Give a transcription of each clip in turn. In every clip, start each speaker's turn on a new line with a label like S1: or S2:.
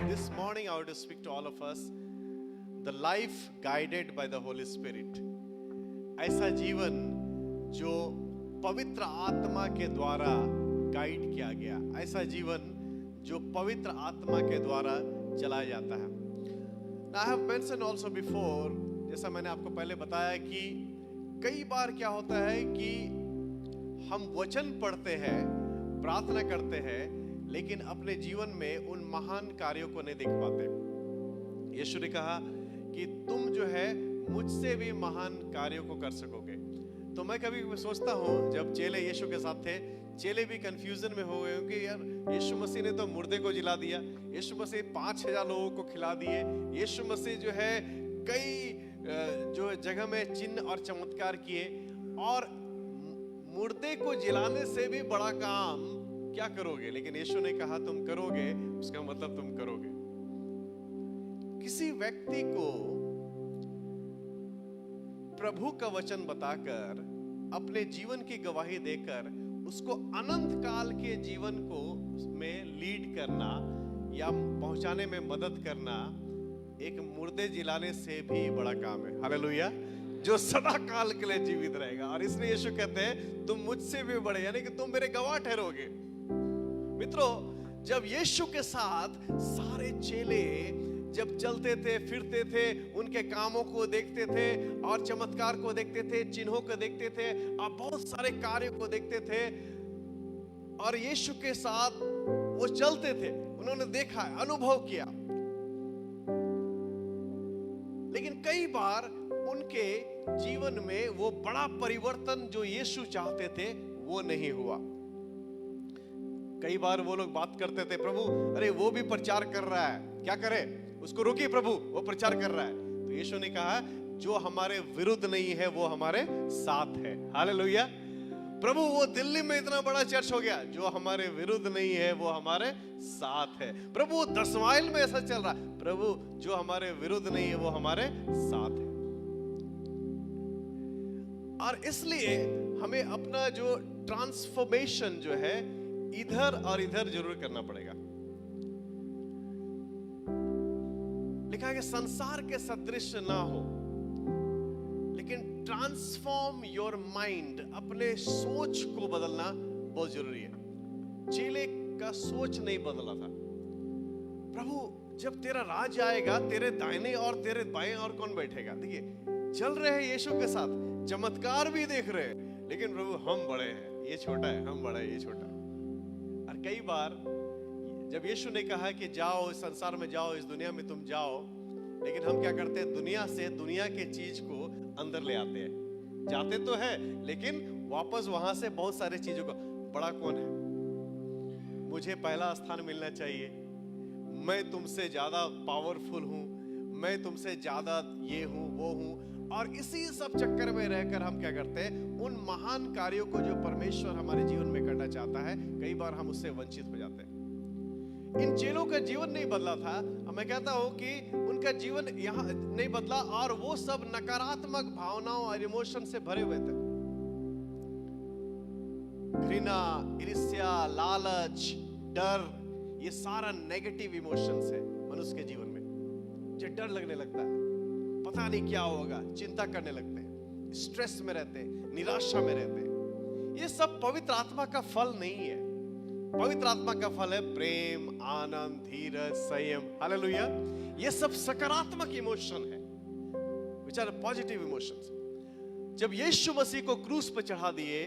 S1: This morning I want to speak to all of us the life guided by the Holy Spirit. ऐसा जीवन जो पवित्र आत्मा के द्वारा गाइड किया गया, ऐसा जीवन जो पवित्र आत्मा के द्वारा चलाया जाता है. Now, I have mentioned also before, जैसा मैंने आपको पहले बताया कि कई बार क्या होता है कि हम वचन पढ़ते हैं, प्रार्थना करते हैं, लेकिन अपने जीवन में उन महान कार्यों को नहीं देख पाते. यीशु ने कहा कि तुम जो है मुझसे भी महान कार्यों को कर सकोगे. तो मैं कभी सोचता हूँ, जब चेले यीशु के साथ थे, चेले भी कंफ्यूजन में हो गए कि यार यीशु मसीह ने तो मुर्दे को जिला दिया, यीशु मसीह 5000 लोगों को खिला दिए, यीशु मसीह जो है कई जो जगह में चिन्ह और चमत्कार किए, और मुर्दे को जिलाने से भी बड़ा काम क्या करोगे? लेकिन यीशु ने कहा तुम करोगे, उसका मतलब तुम करोगे. किसी व्यक्ति को प्रभु का वचन बताकर, अपने जीवन की गवाही देकर उसको अनंत काल के जीवन को में लीड करना या पहुंचाने में मदद करना एक मुर्दे जिलाने से भी बड़ा काम है. हालेलुया. जो सदा काल के लिए जीवित रहेगा. और इसलिए यीशु कहते हैं तुम मुझसे भी बड़े, यानी कि तुम मेरे गवाह ठहरोगे. मित्रों, जब यीशु के साथ सारे चेले जब चलते थे, फिरते थे, उनके कामों को देखते थे और चमत्कार को देखते थे, चिन्हों को देखते थे और बहुत सारे कार्यों को देखते थे, और यीशु के साथ वो चलते थे, उन्होंने देखा, अनुभव किया. लेकिन कई बार उनके जीवन में वो बड़ा परिवर्तन जो यीशु चाहते थे वो नहीं हुआ. कई बार वो लोग बात करते थे, प्रभु अरे वो भी प्रचार कर रहा है, क्या करे, उसको रोकिए प्रभु, वो प्रचार कर रहा है. तो यीशु ने कहा जो हमारे विरुद्ध नहीं है वो हमारे साथ है. हालेलुया. प्रभु वो दिल्ली में इतना बड़ा चर्च हो गया, जो हमारे विरुद्ध नहीं है वो हमारे साथ है. प्रभु 10 माइल में ऐसा चल रहा, प्रभु जो हमारे विरुद्ध नहीं है वो हमारे साथ है. और इसलिए हमें अपना जो ट्रांसफॉर्मेशन जो है इधर और इधर जरूर करना पड़ेगा. लिखा है कि संसार के सदृश ना हो, लेकिन ट्रांसफॉर्म योर माइंड, अपने सोच को बदलना बहुत जरूरी है. चेले का सोच नहीं बदला था. प्रभु जब तेरा राज आएगा, तेरे दाहिने और तेरे बाएं और कौन बैठेगा? देखिए, चल रहे हैं यीशु के साथ, चमत्कार भी देख रहे हैं, लेकिन प्रभु हम बड़े हैं, ये छोटा है, हम बड़ा है, ये छोटा. और कई बार जब यीशु ने कहा कि जाओ इस संसार में जाओ, इस दुनिया में तुम जाओ, लेकिन हम क्या करते हैं? दुनिया से, दुनिया के चीज को अंदर ले आते हैं. जाते तो है, लेकिन वापस वहां से बहुत सारे चीजों को, बड़ा कौन है, मुझे पहला स्थान मिलना चाहिए, मैं तुमसे ज्यादा पावरफुल हूं, मैं तुमसे ज्यादा ये हूं वो हूं. और इसी सब चक्कर में रहकर हम क्या करते हैं? उन महान कार्यों को जो परमेश्वर हमारे जीवन में करना चाहता है, कई बार हम उससे वंचित हो जाते हैं. इन चेलों का जीवन नहीं बदला था. मैं कहता हूं कि उनका जीवन यहां नहीं बदला, और वो सब नकारात्मक भावनाओं और इमोशन से भरे हुए थे. घृणा, ईर्ष्या, लालच, डर, ये सारा नेगेटिव इमोशंस है मनुष्य के जीवन में. जो डर लगने लगता है, पता नहीं क्या होगा, चिंता करने लगते हैं, स्ट्रेस में रहते हैं, निराशा में रहते हैं. ये सब पवित्र आत्मा का फल नहीं है. पवित्र आत्मा का फल है प्रेम, आनंद, धीरज, संयम. हालेलुया. ये सब सकारात्मक इमोशन है, which are positive emotions. जब यीशु मसीह को क्रूस पर चढ़ा दिए,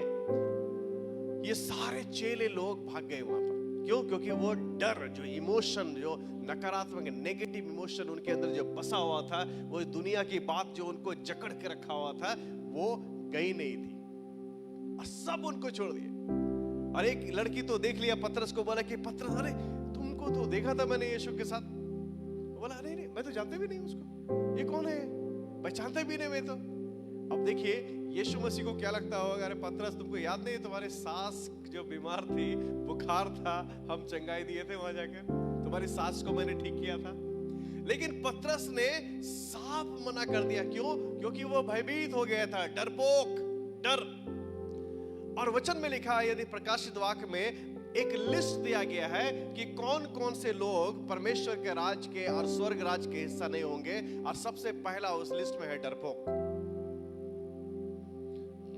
S1: ये सारे चेले लोग भाग गए वहां पर. क्यों? क्योंकि वो डर, जो इमोशन, जो नकारात्मक नेगेटिव इमोशन उनके अंदर जो बसा हुआ था, वो दुनिया की बात जो उनको जकड़ के रखा हुआ था, वो गई नहीं थी, और सब उनको छोड़ दिए. और एक लड़की तो देख लिया, पतरस को बोला कि पतरस अरे तुमको तो देखा था मैंने यीशु के साथ. बोला अरे नहीं, मैं तो जानते भी नहीं उसको, ये कौन है, पहचानते भी नहीं मैं तो. अब देखिए यीशु मसीह को क्या लगता होगा, अरे पतरस तुमको याद नहीं, तुम्हारे सास जो बीमार थी, बुखार था, हम चंगाई दिए थे वहां जाकर, तुम्हारी सास को मैंने ठीक किया था. लेकिन पतरस ने साफ मना कर दिया. क्यों? क्योंकि वो भयभीत हो गया था, डरपोक, डर. और वचन में लिखा है, यदि प्रकाशित वाक्य में एक लिस्ट दिया गया है कि कौन कौन से लोग परमेश्वर के राज के और स्वर्ग राज के हिस्सा नहीं होंगे, और सबसे पहला उस लिस्ट में है डरपोक।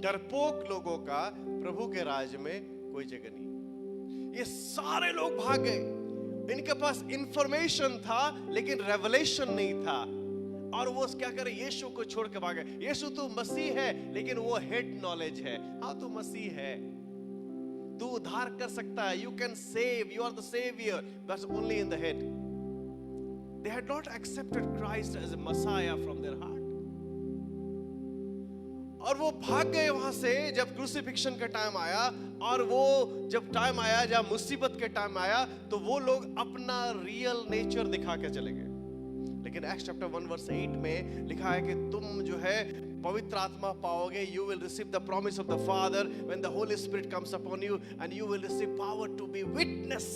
S1: डरपोक लोगों का प्रभु के राज में कोई जगह नहीं। ये सारे लोग भाग गए, इनके पास इंफॉर्मेशन था लेकिन रेवलेशन नहीं था, और वो क्या करे, यीशु को छोड़ के भागे। यीशु तू मसीह है, लेकिन वो हेड नॉलेज है। हाँ तू मसीह है, तू उद्धार कर सकता है, you can save, you are the saviour, but only in the head. They had not accepted Christ as a Messiah from their heart. और वो भाग गए वहां से जब क्रूसिफिक्शन का टाइम आया, और वो जब टाइम आया, जब मुसीबत के टाइम आया, तो वो लोग अपना रियल नेचर दिखा के चले गए। लेकिन एक्ट्स चैप्टर 1 वर्स 8 में लिखा है कि तुम जो है पवित्र आत्मा पाओगे, you will receive the promise of the Father when the Holy Spirit comes upon you and you will receive power to be witness.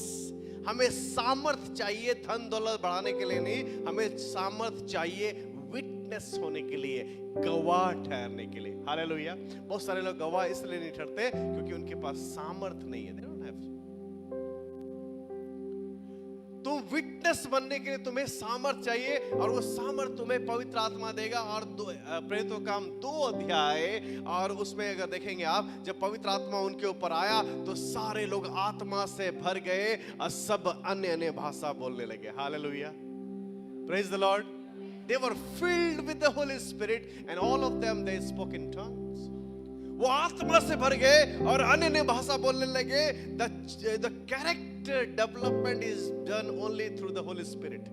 S1: हमें सामर्थ चाहिए धन दौलत बढ़ाने के लिए नहीं, हमें सामर्थ चाहिए विटनेस होने के लिए, गवाह ठहरने के लिए। हालेलुया। बहुत सारे लोग गवाह इसलिए नहीं ठहरते क्योंकि उनके पास सामर्थ नहीं है। तुम विटनेस बनने के लिए तुम्हें सामर्थ चाहिए, और वो सामर्थ तुम्हें पवित्र आत्मा देगा। और प्रेरितों का काम 2 अध्याय, और उसमें अगर देखेंगे आप, जब पवित्र आत्मा उनके ऊपर आया तो सारे लोग आत्मा से भर गए और सब अन्य अन्य भाषा बोलने लगे। Hallelujah, praise the Lord. They were filled with the Holy Spirit and all of them they spoke in tongues. वो आत्मा से भर गए और अन्य अन्य भाषा बोलने लगे। The character development is done only through the Holy Spirit.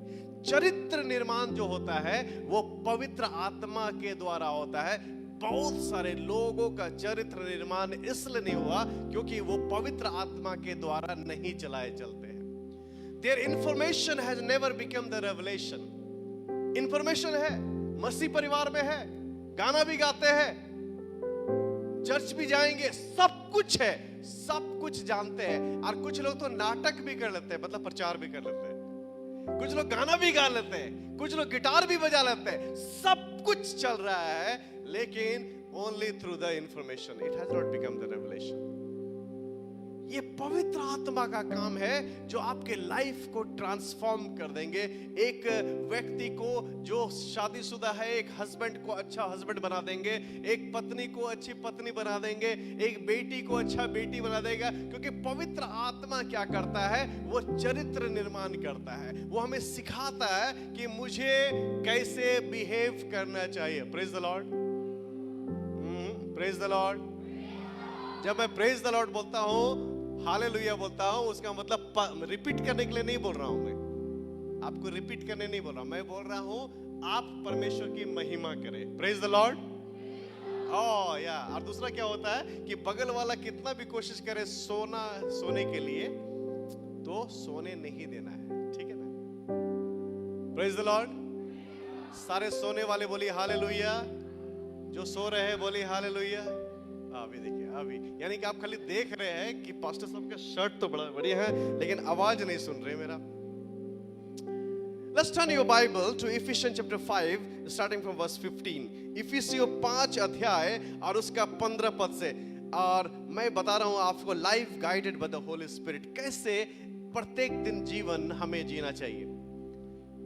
S1: चरित्र निर्माण जो होता है वो पवित्र आत्मा के द्वारा होता है। बहुत सारे लोगों का चरित्र निर्माण इसलिए नहीं हुआ क्योंकि वो पवित्र आत्मा के द्वारा नहीं चलाए चलते हैं। Their information has never become the revelation. Information है, मसीह परिवार में है, गाना भी गाते हैं, चर्च भी जाएंगे, सब कुछ है, सब कुछ जानते हैं। और कुछ लोग तो नाटक भी कर लेते हैं, मतलब प्रचार भी कर लेते हैं। कुछ लोग गाना भी गा लेते हैं, कुछ लोग गिटार भी बजा लेते हैं, सब कुछ चल रहा है, लेकिन only through the information, it has not become the revelation. ये पवित्र आत्मा का काम है जो आपके लाइफ को ट्रांसफॉर्म कर देंगे। एक व्यक्ति को जो शादीशुदा है, एक हस्बैंड को अच्छा हस्बैंड बना देंगे, एक पत्नी को अच्छी पत्नी बना देंगे, एक बेटी को अच्छा बेटी बना देगा। क्योंकि पवित्र आत्मा क्या करता है, वो चरित्र निर्माण करता है। वो हमें सिखाता है कि मुझे कैसे बिहेव करना चाहिए। Praise the Lord, praise the Lord. जब मैं प्रेज द लॉर्ड बोलता हूं, हालेलुया बोलता हूं, उसका मतलब रिपीट करने के लिए नहीं बोल रहा हूं। मैं आपको रिपीट करने नहीं बोल रहा, मैं बोल रहा हूं आप परमेश्वर की महिमा करें। Praise the Lord. ओह या, और दूसरा क्या होता है कि बगल वाला कितना भी कोशिश करे सोने के लिए, तो सोने नहीं देना है, ठीक है ना। Praise the Lord. सारे सोने वाले बोलिए हालेलुया, जो सो रहे हैं बोलिए हालेलुया। अभी देखिए, अभी यानी कि आप खाली देख रहे हैं कि पास्टर साहब का शर्ट तो बड़ा बढ़िया है, लेकिन आवाज नहीं सुन रहे मेरा। Let's turn your Bible to Ephesians chapter 5 starting from verse 15. इफिसियों 5 अध्याय और उसका 15 पद से। और मैं बता रहा हूं आपको life guided by the Holi spirit, कैसे प्रत्येक दिन जीवन हमें जीना चाहिए।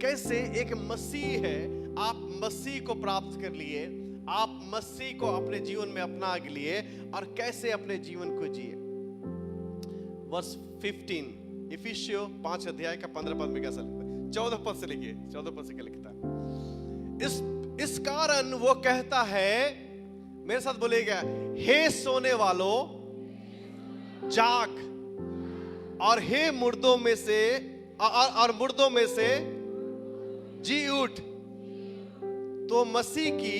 S1: कैसे एक मसीह है, आप मसीह को प्राप्त कर लिए, आप मसीह को अपने जीवन में अपना लिए, और कैसे अपने जीवन को जिए। वर्स 15 इफिसियों 5 अध्याय का 15 पद में कैसा लिखता है? 14 पद से लिखिए, 14 पद से क्या लिखता है? इस कारण वो कहता है, मेरे साथ बोलिएगा, हे सोने वालों जाग, और हे मुर्दों में से और मुर्दों में से जी उठ, तो मसीह की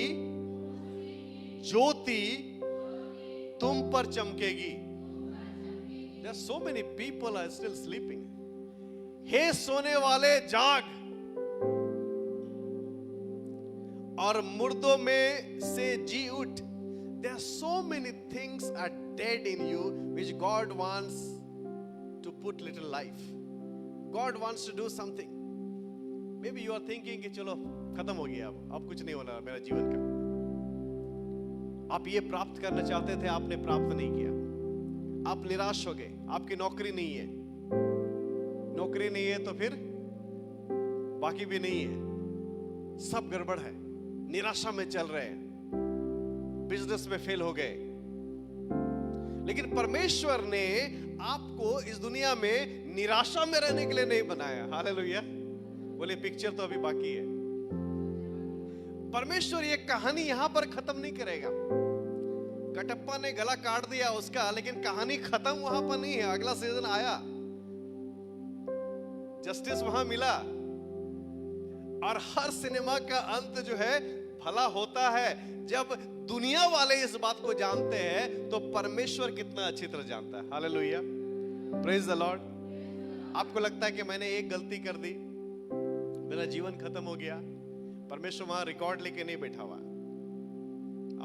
S1: ज्योति तुम पर चमकेगी। There are so many people are still sleeping. हे सोने वाले जाग, और मुर्दों में से जी उठ। There are so many things are dead in you which God wants to put little life. God wants to do something. Maybe you are thinking कि चलो खत्म हो गया, अब कुछ नहीं होना मेरा जीवन का। आप ये प्राप्त करना चाहते थे, आपने प्राप्त नहीं किया। आप निराश हो गए, आपकी नौकरी नहीं है, नौकरी नहीं है तो फिर बाकी भी नहीं है, सब गड़बड़ है, निराशा में चल रहे हैं, बिजनेस में फेल हो गए। लेकिन परमेश्वर ने आपको इस दुनिया में निराशा में रहने के लिए नहीं बनाया। हालेलुया। बोले पिक्चर तो अभी बाकी है। परमेश्वर ये कहानी यहां पर खत्म नहीं करेगा। कटप्पा ने गला काट दिया उसका, लेकिन कहानी खत्म वहां पर नहीं है। अगला सीजन आया, जस्टिस वहां मिला, और हर सिनेमा का अंत जो है भला होता है। जब दुनिया वाले इस बात को जानते हैं तो परमेश्वर कितना अच्छी तरह जानता है। Hallelujah, praise the Lord. आपको लगता है कि मैंने एक गलती कर दी, मेरा जीवन खत्म हो गया, परमेश्वर वहां रिकॉर्ड लेके नहीं बैठा हुआ।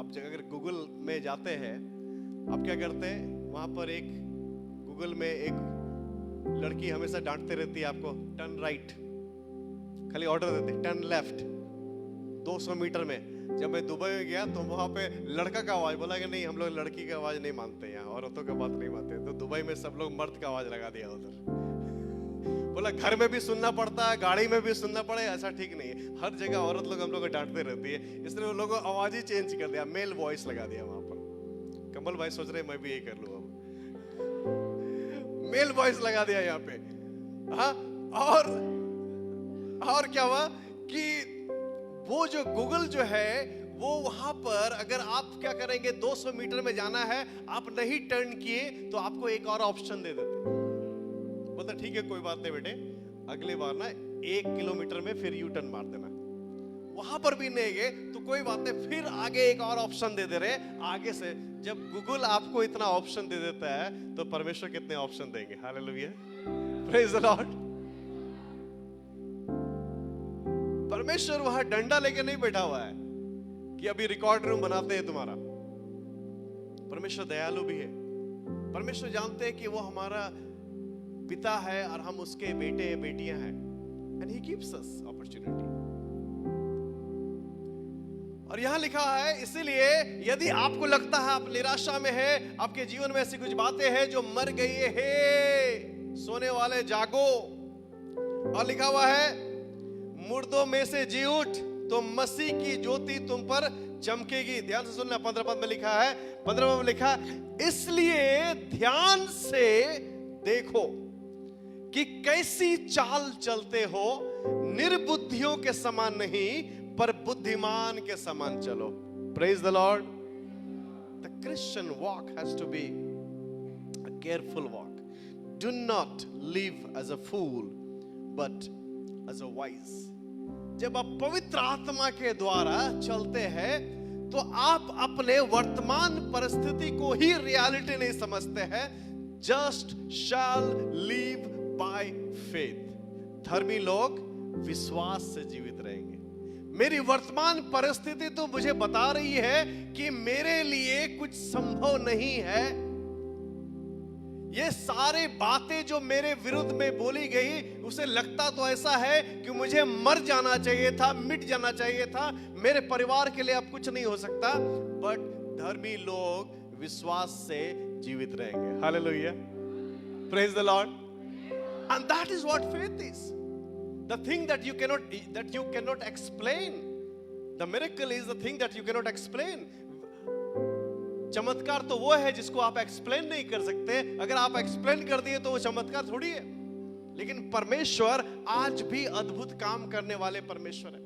S1: आप अगर गूगल में जाते हैं, आप क्या करते हैं, वहां पर एक गूगल में एक लड़की हमेशा डांटते रहती है आपको, टर्न राइट, खाली ऑर्डर देते टर्न लेफ्ट 200 मीटर में। जब मैं दुबई में गया तो वहां पे लड़का का आवाज बोला कि नहीं, हम लोग लड़की का आवाज नहीं मानते, यहाँ औरतों का बात नहीं मानते। तो दुबई में सब लोग मर्द का आवाज लगा दिया उधर। बोला घर में भी सुनना पड़ता है, गाड़ी में भी सुनना पड़े, ऐसा ठीक नहीं है। हर जगह औरत लोग हम लोग को डांटते रहती है, इसलिए वो लोगों आवाज ही चेंज कर दिया, मेल वॉइस लगा दिया वहां पर। कमल भाई सोच रहे मैं भी यही कर लूं अब, मेल वॉइस लगा दिया यहाँ पे। हाँ, और क्या हुआ कि वो जो गूगल जो है वो वहां पर अगर आप क्या करेंगे, 200 मीटर में जाना है, आप नहीं टर्न किए तो आपको एक और ऑप्शन दे देते। बोलते ठीक है कोई बात नहीं बेटे, अगली बार ना 1 किलोमीटर में फिर यू टर्न मार देना। वहां पर भी नहीं गए तो कोई बात नहीं, फिर आगे एक और ऑप्शन दे दे रहे आगे से। जब गूगल आपको इतना ऑप्शन दे देता है तो परमेश्वर कितने ऑप्शन देंगे। Hallelujah, praise the Lord. परमेश्वर वहां डंडा लेके नहीं बैठा हुआ है कि अभी रिकॉर्ड रूम बनाते हैं तुम्हारा। परमेश्वर दयालु भी है। परमेश्वर जानते हैं कि वो हमारा पिता है और हम उसके बेटे बेटियां हैं, and he gives us opportunity. और यहां लिखा है, इसीलिए यदि आपको लगता है आप निराशा में है, आपके जीवन में ऐसी कुछ बातें हैं जो मर गई है, सोने वाले जागो। और लिखा हुआ है, मुर्दों में से जी उठ तो मसीह की ज्योति तुम पर चमकेगी। ध्यान से सुनना, 15 पद में लिखा है, 15 पद में लिखा, इसलिए ध्यान से देखो कि कैसी चाल चलते हो, निर्बुद्धियों के समान नहीं पर बुद्धिमान के समान चलो। Praise the Lord. The Christian walk has to be a careful walk. Do not live as a fool but as a wise. जब आप पवित्र आत्मा के द्वारा चलते हैं तो आप अपने वर्तमान परिस्थिति को ही रियलिटी नहीं समझते हैं। Just shall live by faith. धर्मी लोग विश्वास से जीवित रहेंगे। मेरी वर्तमान परिस्थिति तो मुझे बता रही है कि मेरे लिए कुछ संभव नहीं है। ये सारे बातें जो मेरे विरुद्ध में बोली गई, उसे लगता तो ऐसा है कि मुझे मर जाना चाहिए था, मिट जाना चाहिए था, मेरे परिवार के लिए अब कुछ नहीं हो सकता। बट धर्मी लोग विश्वास से जीवित रहेंगे। Hallelujah, praise the Lord. And that is what faith is. The thing that you cannot explain. The miracle is the thing that you cannot explain. चमत्कार तो वो है जिसको आप एक्सप्लेन नहीं कर सकते। अगर आप एक्सप्लेन कर दिए तो वो चमत्कार थोड़ी है। लेकिन परमेश्वर आज भी अद्भुत काम करने वाले परमेश्वर है।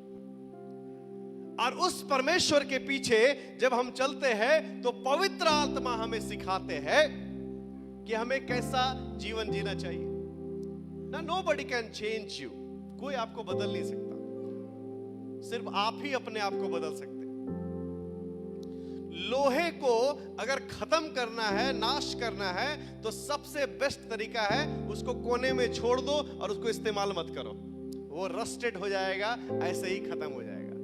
S1: और उस परमेश्वर के पीछे जब हम चलते हैं तो पवित्र आत्मा हमें सिखाते हैं कि हमें कैसा जीवन जीना चाहिए। ना nobody can change you. कोई आपको बदल नहीं सकता, सिर्फ आप ही अपने आप को बदल सकते। लोहे को अगर खत्म करना है, नाश करना है, तो सबसे बेस्ट तरीका है उसको कोने में छोड़ दो और उसको इस्तेमाल मत करो। वो रस्टेड हो जाएगा, ऐसे ही खत्म हो जाएगा।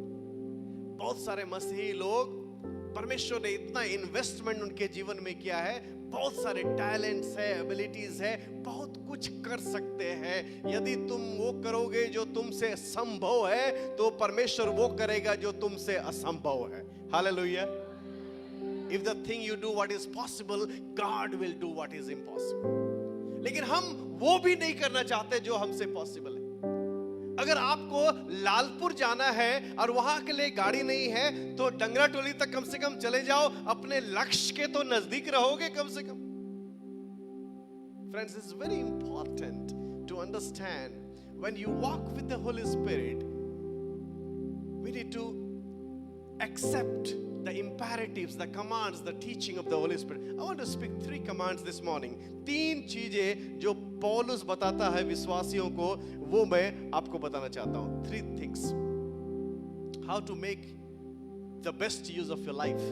S1: बहुत सारे मसीही लोग, परमेश्वर ने इतना इन्वेस्टमेंट उनके जीवन में किया है, बहुत सारे टैलेंट्स है, एबिलिटीज है, बहुत कुछ कर सकते हैं। यदि तुम वो करोगे जो तुमसे संभव है, तो परमेश्वर वो करेगा जो तुमसे असंभव है। Hallelujah. If the thing you do what is possible, God will do what is impossible. लेकिन हम वो भी नहीं करना चाहते जो हमसे पॉसिबल है. अगर आपको लालपुर जाना है और वहां के लिए गाड़ी नहीं है तो डंगरा टोली तक कम से कम चले जाओ, अपने लक्ष्य के तो नजदीक रहोगे कम से कम. Friends, it's very important to understand when you walk with the Holy Spirit, we need to accept the imperatives, the commands, the teaching of the Holy Spirit. I want to speak 3 commands this morning. 3 चीजें जो पौलुस बताता है विश्वासियों को, वो मैं आपको बताना चाहता हूं. 3 things. How to make the best use of your life.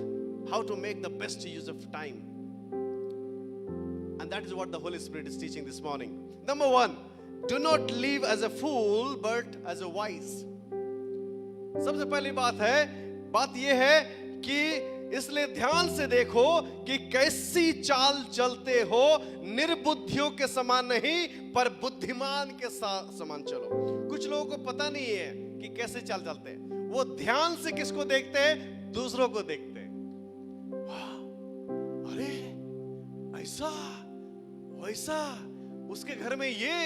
S1: How to make the best use of time. And that is what the Holy Spirit is teaching this morning. Number 1, do not live as a fool but as a wise. सबसे पहली बात यह है कि इसलिए ध्यान से देखो कि कैसी चाल चलते हो, निर्बुद्धियों के समान नहीं पर बुद्धिमान के समान चलो. कुछ लोगों को पता नहीं है कि कैसे चाल चलते हैं. वो ध्यान से किसको देखते हैं? दूसरों को देखते हैं. अरे ऐसा वैसा, उसके घर में ये,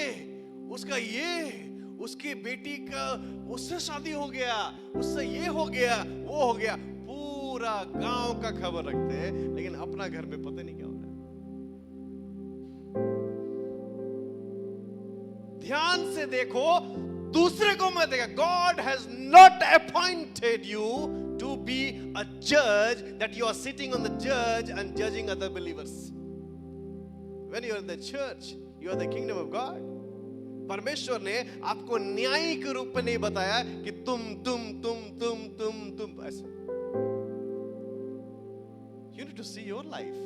S1: उसका ये, उसकी बेटी का उससे शादी हो गया, उससे ये हो गया, वो हो गया. पूरा गांव का खबर रखते हैं, लेकिन अपना घर में पता नहीं क्या हो रहा है. ध्यान से देखो, दूसरे को मत देखा. God has not appointed you to be a judge, that you are sitting on the judge and judging other believers. When you are in the church, you are the kingdom of God. परमेश्वर ने आपको न्यायी के रूप में नहीं बताया कि तुम ऐसा. You need to see your life.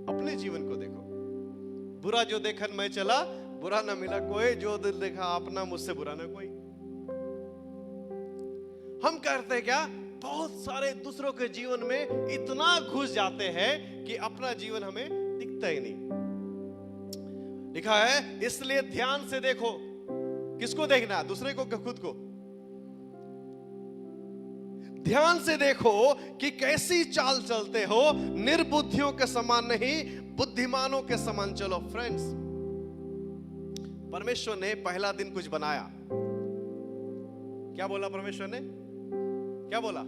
S1: अपने जीवन को देखो. बुरा जो देखन मैं चला, बुरा ना मिला कोई, जो दिल देखा अपना, मुझसे बुरा ना कोई. हम करते हैं क्या? बहुत सारे दूसरों के जीवन में इतना घुस जाते हैं कि अपना जीवन हमें दिखता ही नहीं. लिखा है इसलिए ध्यान से देखो. किसको देखना? दूसरे को, खुद को. ध्यान से देखो कि कैसी चाल चलते हो, निर्बुद्धियों के समान नहीं बुद्धिमानों के समान चलो. फ्रेंड्स, परमेश्वर ने पहला दिन कुछ बनाया. क्या बोला परमेश्वर ने? क्या बोला?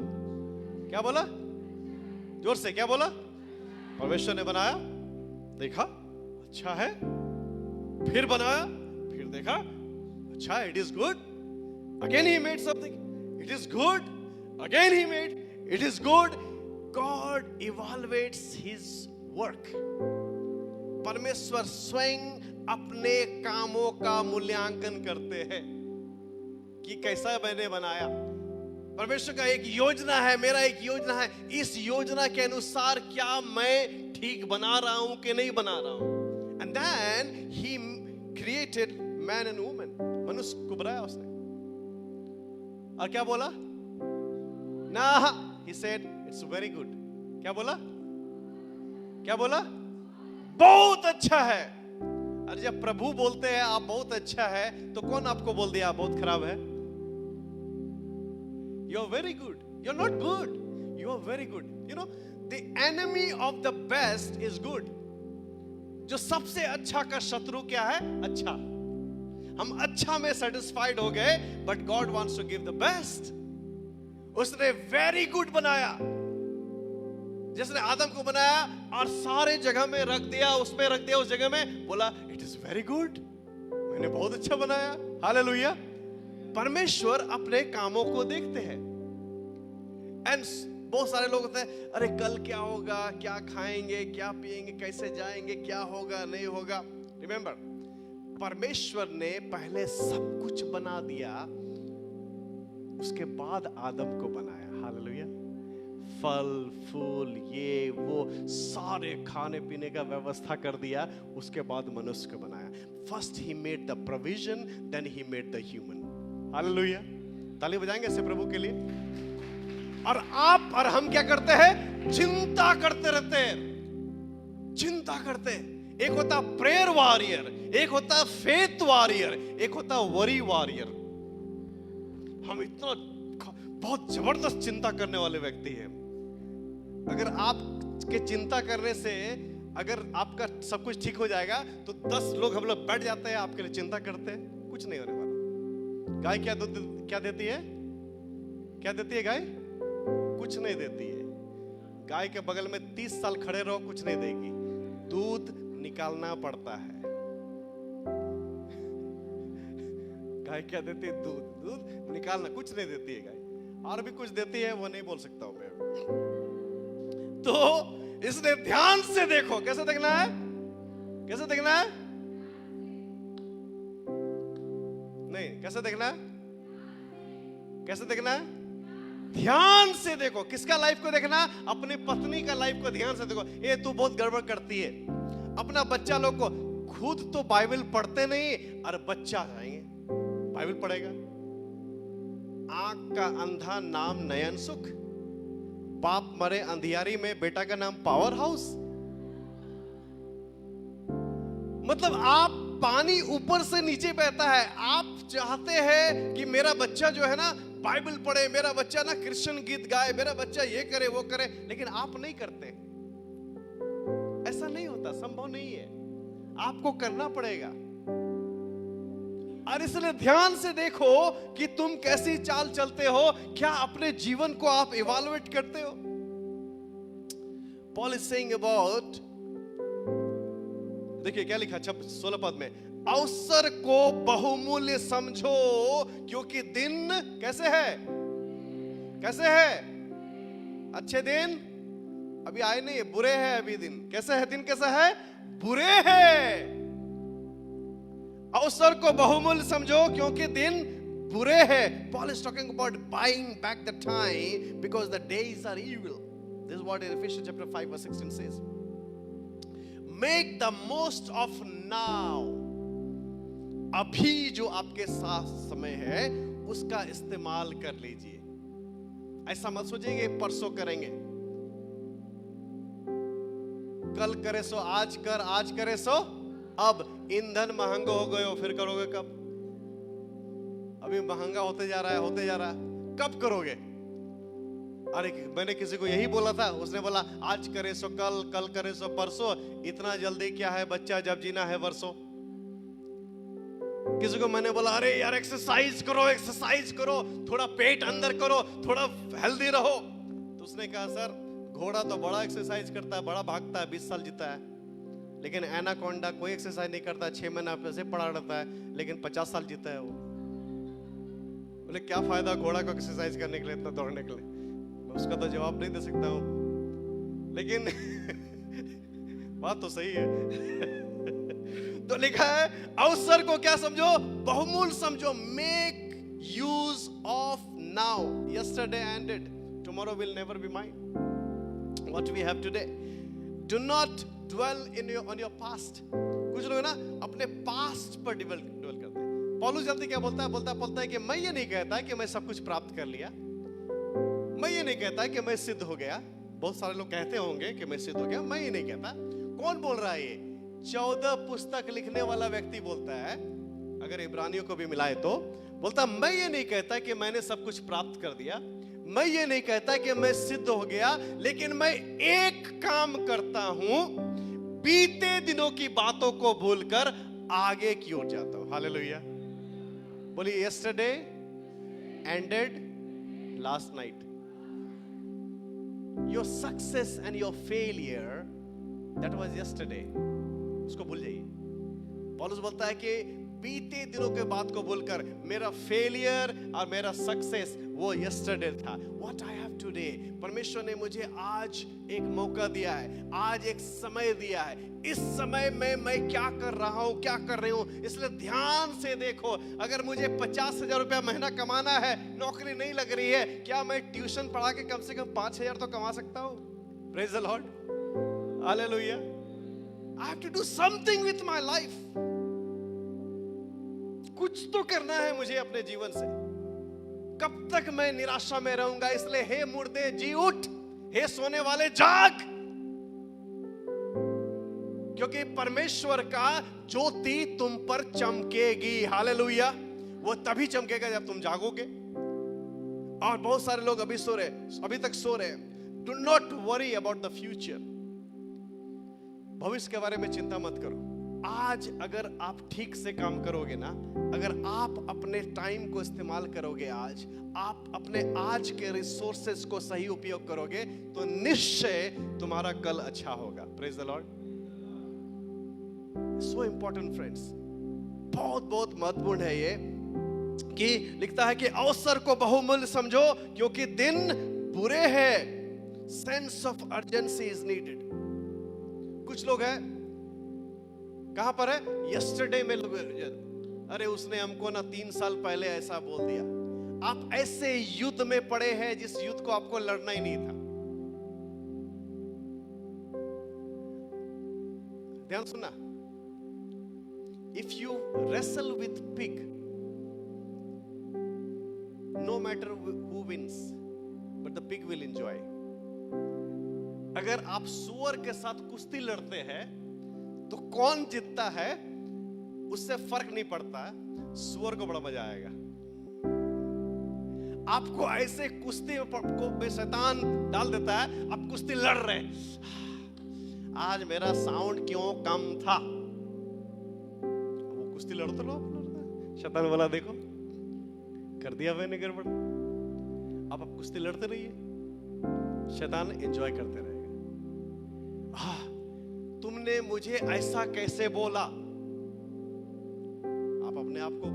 S1: क्या बोला? जोर से क्या बोला? परमेश्वर ने बनाया, देखा अच्छा है, फिर बनाया, फिर देखा अच्छा, it is good. Again he made something, it is good. Again he made, it is good. God evaluates his work. परमेश्वर स्वयं अपने कामों का मूल्यांकन करते हैं कि कैसा मैंने बनाया. परमेश्वर का एक योजना है, मेरा एक योजना है. इस योजना के अनुसार क्या मैं ठीक बना रहा हूं कि नहीं बना रहा हूं. And then he created man and woman. मनुष्य को बनाया उसने. और क्या बोला? Nah, he said it's very good. क्या बोला? क्या बोला? बहुत अच्छा है. अरे जब प्रभु बोलते हैं आप बहुत अच्छा है, तो कौन आपको बोल दिया आप बहुत खराब है? You're very good. You're not good. You are very good. You know, the enemy of the best is good. जो सबसे अच्छा का शत्रु क्या है? अच्छा. हम अच्छा में सेटिस्फाइड हो गए, but God wants to give the best. उसने वेरी गुड बनाया. जिसने आदम को बनाया और सारे जगह में रख दिया, उसमें रख दिया, उस जगह में बोला इट इज वेरी गुड, मैंने बहुत अच्छा बनाया. हालेलुया. परमेश्वर अपने कामों को देखते हैं. एंड बहुत सारे लोग होते हैं, अरे कल क्या होगा, क्या खाएंगे, क्या पिएंगे, कैसे जाएंगे, क्या होगा नहीं होगा. रिमेंबर, परमेश्वर ने पहले सब कुछ बना दिया, उसके बाद आदम को बनाया. हालेलुया. फल फूल ये वो सारे खाने पीने का व्यवस्था कर दिया, उसके बाद मनुष्य को बनाया. First he made the provision, then he made the human. Hallelujah. ताली बजाएंगे ऐसे प्रभु के लिए. और आप और हम क्या करते हैं? चिंता करते रहते हैं. चिंता करते हैं. एक होता प्रेयर वॉरियर, एक होता फेथ वॉरियर, एक होता वरी वॉरियर. हम इतना बहुत जबरदस्त चिंता करने वाले व्यक्ति हैं. अगर आप उसके चिंता करने से अगर आपका सब कुछ ठीक हो जाएगा तो 10 लोग हम लोग बैठ जाते हैं आपके लिए चिंता करते हैं, कुछ नहीं होने वाला। गाय क्या दूध क्या देती है? क्या देती है गाय? कुछ नहीं देती है। गाय के बगल में 30 साल खड़े रहो, कुछ नहीं देगी, दूध निकालना पड़ता है। गाय क्या देती है? दूध। दूध निकालना, कुछ नहीं देती है गाय। और भी कुछ देती है, वो नहीं बोल सकता हूं मैं। तो इसलिए ध्यान से देखो। कैसे देखना है? कैसे देखना है? नहीं, कैसे देखना है? कैसे देखना है? ध्यान से देखो। किसका लाइफ को देखना? अपनी पत्नी का लाइफ को ध्यान से देखो। ये तू बहुत गड़बड़ करती है। अपना बच्चा लोग को, खुद तो बाइबल पढ़ते नहीं और बच्चा जाएंगे बाइबल पढ़ेगा। आंख का अंधा नाम नयन सुख, बाप मरे अंधियारी में बेटा का नाम पावर हाउस। मतलब आप पानी ऊपर से नीचे बहता है। आप चाहते हैं कि मेरा बच्चा जो है ना बाइबल पढ़े, मेरा बच्चा ना क्रिश्चियन गीत गाए, मेरा बच्चा ये करे वो करे, लेकिन आप नहीं करते। ऐसा नहीं होता, संभव नहीं है। आपको करना पड़ेगा। और इसलिए ध्यान से देखो कि तुम कैसी चाल चलते हो। क्या अपने जीवन को आप इवैल्यूएट करते हो? Paul is saying about, देखिए क्या लिखा 16 पद में, अवसर को बहुमूल्य समझो क्योंकि दिन कैसे है? कैसे है? अच्छे दिन अभी आए नहीं है, बुरे हैं अभी दिन। कैसे है दिन? कैसा है? बुरे हैं। अवसर को बहुमूल्य समझो क्योंकि दिन बुरे हैं। Paul is talking about buying back the time because the days are evil. This is what in Ephesians chapter 5 verse 16 says. Make the most of now. अभी जो आपके साथ समय है उसका इस्तेमाल कर लीजिए। ऐसा मत सोचिए कि परसों करेंगे, कल करे सो आज कर, आज करे सो अब। ईंधन महंगा हो गए हो, फिर करोगे कब? अभी महंगा होते जा रहा है, होते जा रहा है, कब करोगे? अरे मैंने किसी को यही बोला था, उसने बोला आज करे सो कल, कल करे सो परसों। इतना जल्दी क्या है बच्चा, जब जीना है वर्षों। किसी को मैंने बोला अरे यार एक्सरसाइज करो, एक्सरसाइज करो, थोड़ा पेट अंदर करो, थोड़ा हेल्दी रहो। तो उसने कहा सर घोड़ा तो बड़ा एक्सरसाइज करता है, बड़ा भागता है, 20 साल जीता है, लेकिन एनाकोंडा कोई एक्सरसाइज नहीं करता, 6 महीना से पड़ा रहता है, लेकिन 50 साल जीता है वो। बोले क्या फायदा घोड़ा को एक्सरसाइज करने के लिए, इतना दौड़ने के लिए? उसका तो जवाब नहीं दे सकता हूं, लेकिन बात तो सही है। तो लिखा है अवसर को क्या समझो? बहुमूल्य समझो। Make use of now. Yesterday ended, tomorrow will never be mine. What we have today. Do not dwell on your past. कुछ लोग ना अपने पास्ट पर dwell करते हैं। पौलुस जल्दी क्या बोलता है? बोलता है कि मैं ये नहीं कहता कि मैं सब कुछ प्राप्त कर लिया, मैं ये नहीं कहता कि मैं सिद्ध हो गया। बहुत सारे लोग कहते होंगे कि मैं सिद्ध हो गया, मैं ये नहीं कहता। कौन बोल रहा है ये? 14 पुस्तक लिखने वाला व्यक्ति बोलता है। अगर इब्रानियों को भी मिलाए तो बोलता मैं ये नहीं कहता कि मैंने सब कुछ प्राप्त कर दिया, मैं ये नहीं कहता कि मैं सिद्ध हो गया, लेकिन मैं एक काम करता हूं, बीते दिनों की बातों को भूलकर आगे की ओर जाता हूं। हालेलुया। बोलिए yesterday ended last night. Your success and your failure that was yesterday, उसको भूल जाइए। पौलुस बोलता है कि बीते दिनों के बात को भूलकर, मेरा फेलियर और मेरा सक्सेस वो यस्टरडे था। व्हाट आई हैव टुडे, परमेश्वर ने मुझे आज एक मौका दिया है, आज एक समय दिया है। इस समय में मैं क्या कर रहा हूं, क्या कर रही हूं, इसलिए ध्यान से देखो। अगर मुझे 50,000 रुपया महीना कमाना है, नौकरी नहीं लग रही है, क्या मैं ट्यूशन पढ़ा के कम से कम 5,000 तो कमा सकता हूं? Praise the Lord, hallelujah. I have to do something with my life. कुछ तो करना है मुझे अपने जीवन से। कब तक मैं निराशा में रहूंगा? इसलिए हे मुर्दे जी उठ, हे सोने वाले जाग, क्योंकि परमेश्वर का ज्योति तुम पर चमकेगी। हालेलुया। वो तभी चमकेगा जब तुम जागोगे। और बहुत सारे लोग अभी सो रहे, अभी तक सो रहे। Do not worry about the future. भविष्य के बारे में चिंता मत करो। आज अगर आप ठीक से काम करोगे ना, अगर आप अपने टाइम को इस्तेमाल करोगे, आज आप अपने आज के रिसोर्सेस को सही उपयोग करोगे, तो निश्चय तुम्हारा कल अच्छा होगा। Praise the Lord. So important friends, बहुत बहुत महत्वपूर्ण है ये कि लिखता है कि अवसर को बहुमूल्य समझो क्योंकि दिन बुरे हैं। Sense of urgency is needed. कुछ लोग हैं, कहां पर है, यस्टरडे में लोग, अरे उसने हमको ना 3 साल पहले ऐसा बोल दिया। आप ऐसे युद्ध में पड़े हैं जिस युद्ध को आपको लड़ना ही नहीं था। ध्यान सुनना, if you wrestle with pig, no matter who wins, but the pig will enjoy. अगर आप सुअर के साथ कुश्ती लड़ते हैं तो कौन जीतता है उससे फर्क नहीं पड़ता, सुअर को बड़ा मजा आएगा। आपको ऐसे कुश्ती में शैतान डाल देता है, आप कुश्ती लड़ रहे, आज मेरा साउंड क्यों कम था, वो कुश्ती लड़ते लो, शैतान बोला देखो कर दिया मैंने गड़बड़। अब आप कुश्ती लड़ते रहिए, शैतान एंजॉय करते रहेगा। तुमने मुझे ऐसा कैसे बोला, आप अपने आप को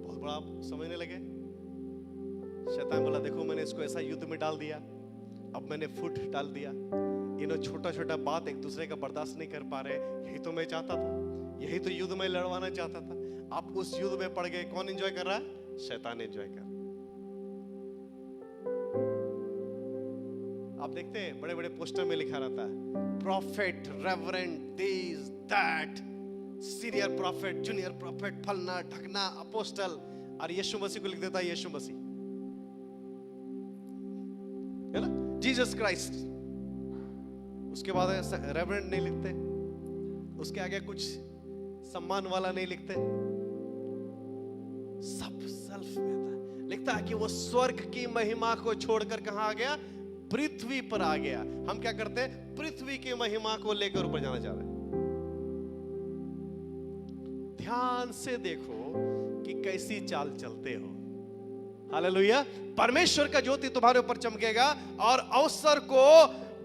S1: बहुत बड़ा समझने लगे। शैतान बोला देखो मैंने इसको ऐसा युद्ध में डाल दिया, अब मैंने फुट डाल दिया, ये छोटा छोटा बात एक दूसरे का बर्दाश्त नहीं कर पा रहे, यही तो मैं चाहता था, यही तो युद्ध में लड़वाना चाहता था। आप उस युद्ध में पड़ गए। कौन एंजॉय कर रहा है? शैतान एंजॉय कर। आप देखते हैं बड़े बड़े पोस्टर में लिखा रहता है profit, reverend, this that, senior profit, junior profit, फलना ढकना, अपोस्टल, और यीशु मसीह को लिख देता है यीशु मसीह, है ना, जीसस क्राइस्ट। उसके बाद रेवरेंड नहीं लिखते, उसके आगे कुछ सम्मान वाला नहीं लिखते, सब सेल्फ में था। लिखता है कि वो स्वर्ग की महिमा को छोड़कर कहां आ गया? पृथ्वी पर आ गया। हम क्या करते हैं? पृथ्वी की महिमा को लेकर ऊपर जाना चाह रहे हैं। ध्यान से देखो कि कैसी चाल चलते हो। हालेलुया। परमेश्वर का ज्योति तुम्हारे ऊपर चमकेगा और अवसर को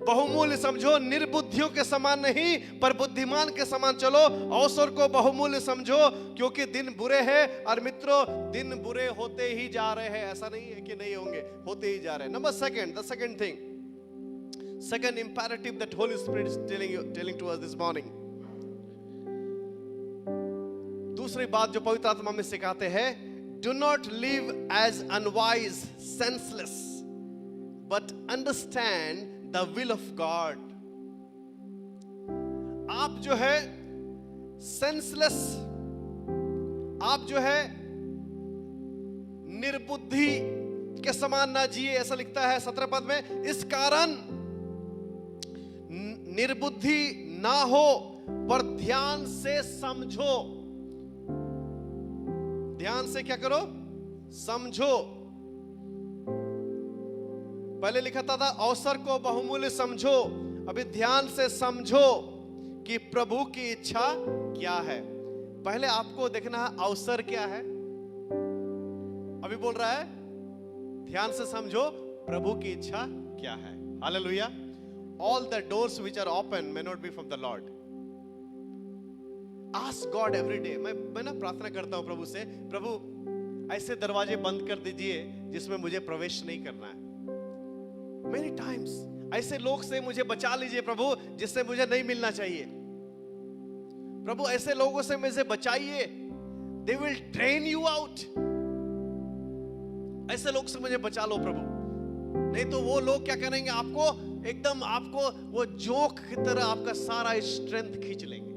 S1: बहुमूल्य समझो, निर्बुद्धियों के समान नहीं पर बुद्धिमान के समान चलो। अवसर को बहुमूल्य समझो क्योंकि दिन बुरे हैं। और मित्रों, दिन बुरे होते ही जा रहे हैं, ऐसा नहीं है कि नहीं होंगे, होते ही जा रहे हैं। Number second, the second thing, second imperative that holy spirit is telling to us this morning. दूसरी बात जो पवित्र आत्मा में सिखाते हैं, do not live as unwise senseless but understand the will of God. आप जो है सेंसलेस, आप जो है निर्बुद्धि के समान ना जिए, ऐसा लिखता है 17 पद में। इस कारण निर्बुद्धि ना हो पर ध्यान से समझो। ध्यान से क्या करो? समझो। पहले लिखा था अवसर को बहुमूल्य समझो, अभी ध्यान से समझो कि प्रभु की इच्छा क्या है। पहले आपको देखना है अवसर क्या है, अभी बोल रहा है ध्यान से समझो प्रभु की इच्छा क्या है। Hallelujah. All the doors which are open may not be from the Lord. Ask God every day. मैं ना प्रार्थना करता हूं प्रभु से, प्रभु ऐसे दरवाजे बंद कर दीजिए जिसमें मुझे प्रवेश नहीं करना है। Many times ऐसे लोग से मुझे बचा लीजिए प्रभु जिससे मुझे नहीं मिलना चाहिए। प्रभु ऐसे लोगों से मुझे बचाइए, they will drain you out। ऐसे लोग से मुझे बचा लो प्रभु, नहीं तो वो लोग क्या करेंगे? आपको एकदम, आपको वो जोक की तरह आपका सारा स्ट्रेंथ खींच लेंगे।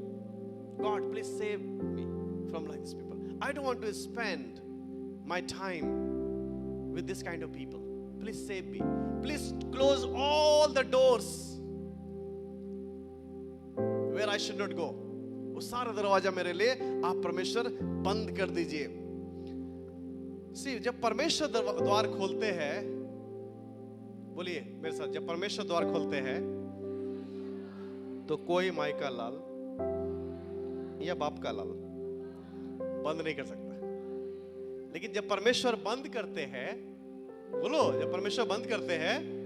S1: God, please save me from like these people. I don't want to spend my time with this kind of people. Please save me. Please close all the doors where I should not go. वो सारा दरवाजा मेरे लिए आप परमेश्वर बंद कर दीजिए। See, जब परमेश्वर द्वार खोलते हैं, बोलिए मेरे साथ, जब परमेश्वर द्वार खोलते हैं तो कोई माई का लाल या बाप का लाल बंद नहीं कर सकता। लेकिन जब परमेश्वर बंद करते हैं, बोलो, जब परमेश्वर बंद करते हैं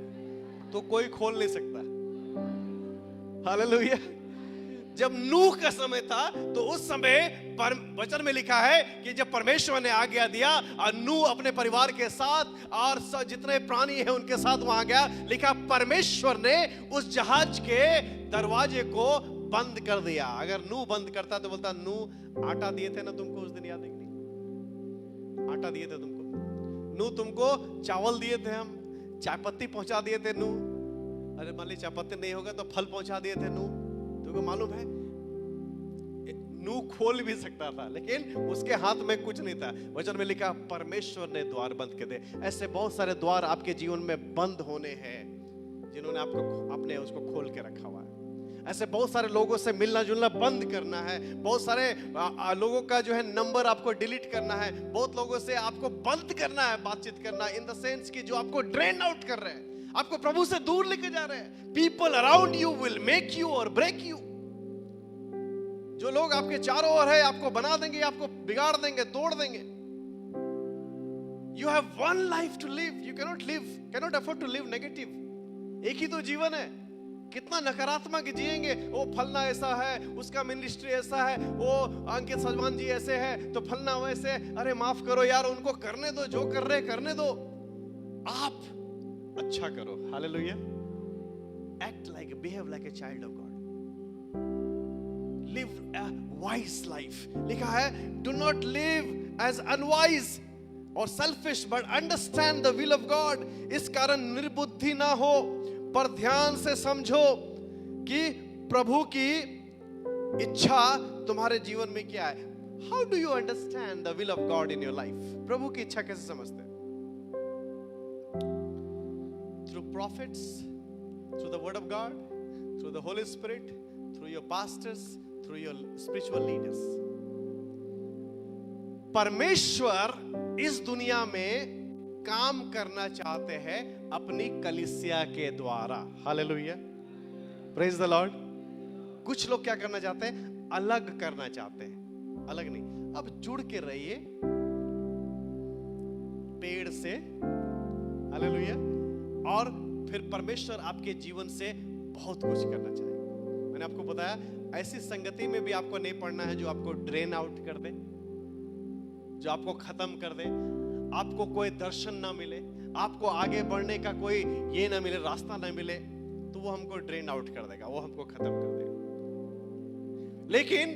S1: तो कोई खोल नहीं सकता। हालेलुया। जब नूह का समय था तो उस समय वचन में लिखा है कि जब परमेश्वर ने आज्ञा दिया और नूह अपने परिवार के साथ और जितने प्राणी हैं उनके साथ वहां गया, लिखा परमेश्वर ने उस जहाज के दरवाजे को बंद कर दिया। अगर नूह बंद करता तो बोलता, नूह आटा दिए थे ना तुमको उस दिन, याद है कि नहीं? आटा दिए थे तुमको, नूह तुमको चावल दिए थे, हम चाय पत्ती पहुंचा दिए थे नूह। अरे मान ली चाय पत्ती नहीं होगा तो फल पहुंचा दिए थे नूह। तुमको मालूम है नूह खोल भी सकता था, लेकिन उसके हाथ में कुछ नहीं था। वचन में लिखा परमेश्वर ने द्वार बंद कर दे। ऐसे बहुत सारे द्वार आपके जीवन में बंद होने हैं जिन्होंने आपने उसको खोल के रखा हुआ है। ऐसे बहुत सारे लोगों से मिलना जुलना बंद करना है। बहुत सारे लोगों का जो है नंबर आपको डिलीट करना है। बहुत लोगों से आपको बंद करना है बातचीत करना, इन द सेंस कि जो आपको ड्रेन आउट कर रहे हैं, आपको प्रभु से दूर लेके जा रहे हैं। People around you will make you और ब्रेक यू। जो लोग आपके चारों ओर है आपको बना देंगे, आपको बिगाड़ देंगे, तोड़ देंगे। You have one life to live, you cannot afford to live negative. एक ही तो जीवन है, कितना नकारात्मक जिएंगे। वो फलना ऐसा है, उसका मिनिस्ट्री ऐसा है, वो अंकित सजवान जी ऐसे है तो फलना वैसे। अरे माफ करो यार, उनको करने दो, जो कर रहे करने दो, आप अच्छा करो। Hallelujah. Act like, behave like a child of God, live a wise life. लिखा है do not live as unwise और selfish but understand the will of God. इस कारण निर्बुद्धि ना हो, पर ध्यान से समझो कि प्रभु की इच्छा तुम्हारे जीवन में क्या है। How do you understand the will of God in your life? प्रभु की इच्छा कैसे समझते हैं? Through prophets, through the word of God, through the Holi spirit, through your pastors, through your spiritual leaders. परमेश्वर इस दुनिया में काम करना चाहते हैं अपनी कलीसिया के द्वारा। Hallelujah, praise the Lord. कुछ लोग क्या करना चाहते हैं? अलग करना चाहते हैं। अलग नहीं, अब जुड़ के रहिए पेड़ से। हालेलुया। और फिर परमेश्वर आपके जीवन से बहुत कुछ करना चाहे। मैंने आपको बताया, ऐसी संगति में भी आपको नहीं पड़ना है जो आपको ड्रेन आउट कर दे, जो आपको खत्म कर दे, आपको कोई दर्शन ना मिले, आपको आगे बढ़ने का कोई ये ना मिले, रास्ता ना मिले, तो वो हमको ड्रेन आउट कर देगा, वो हमको खत्म कर देगा। लेकिन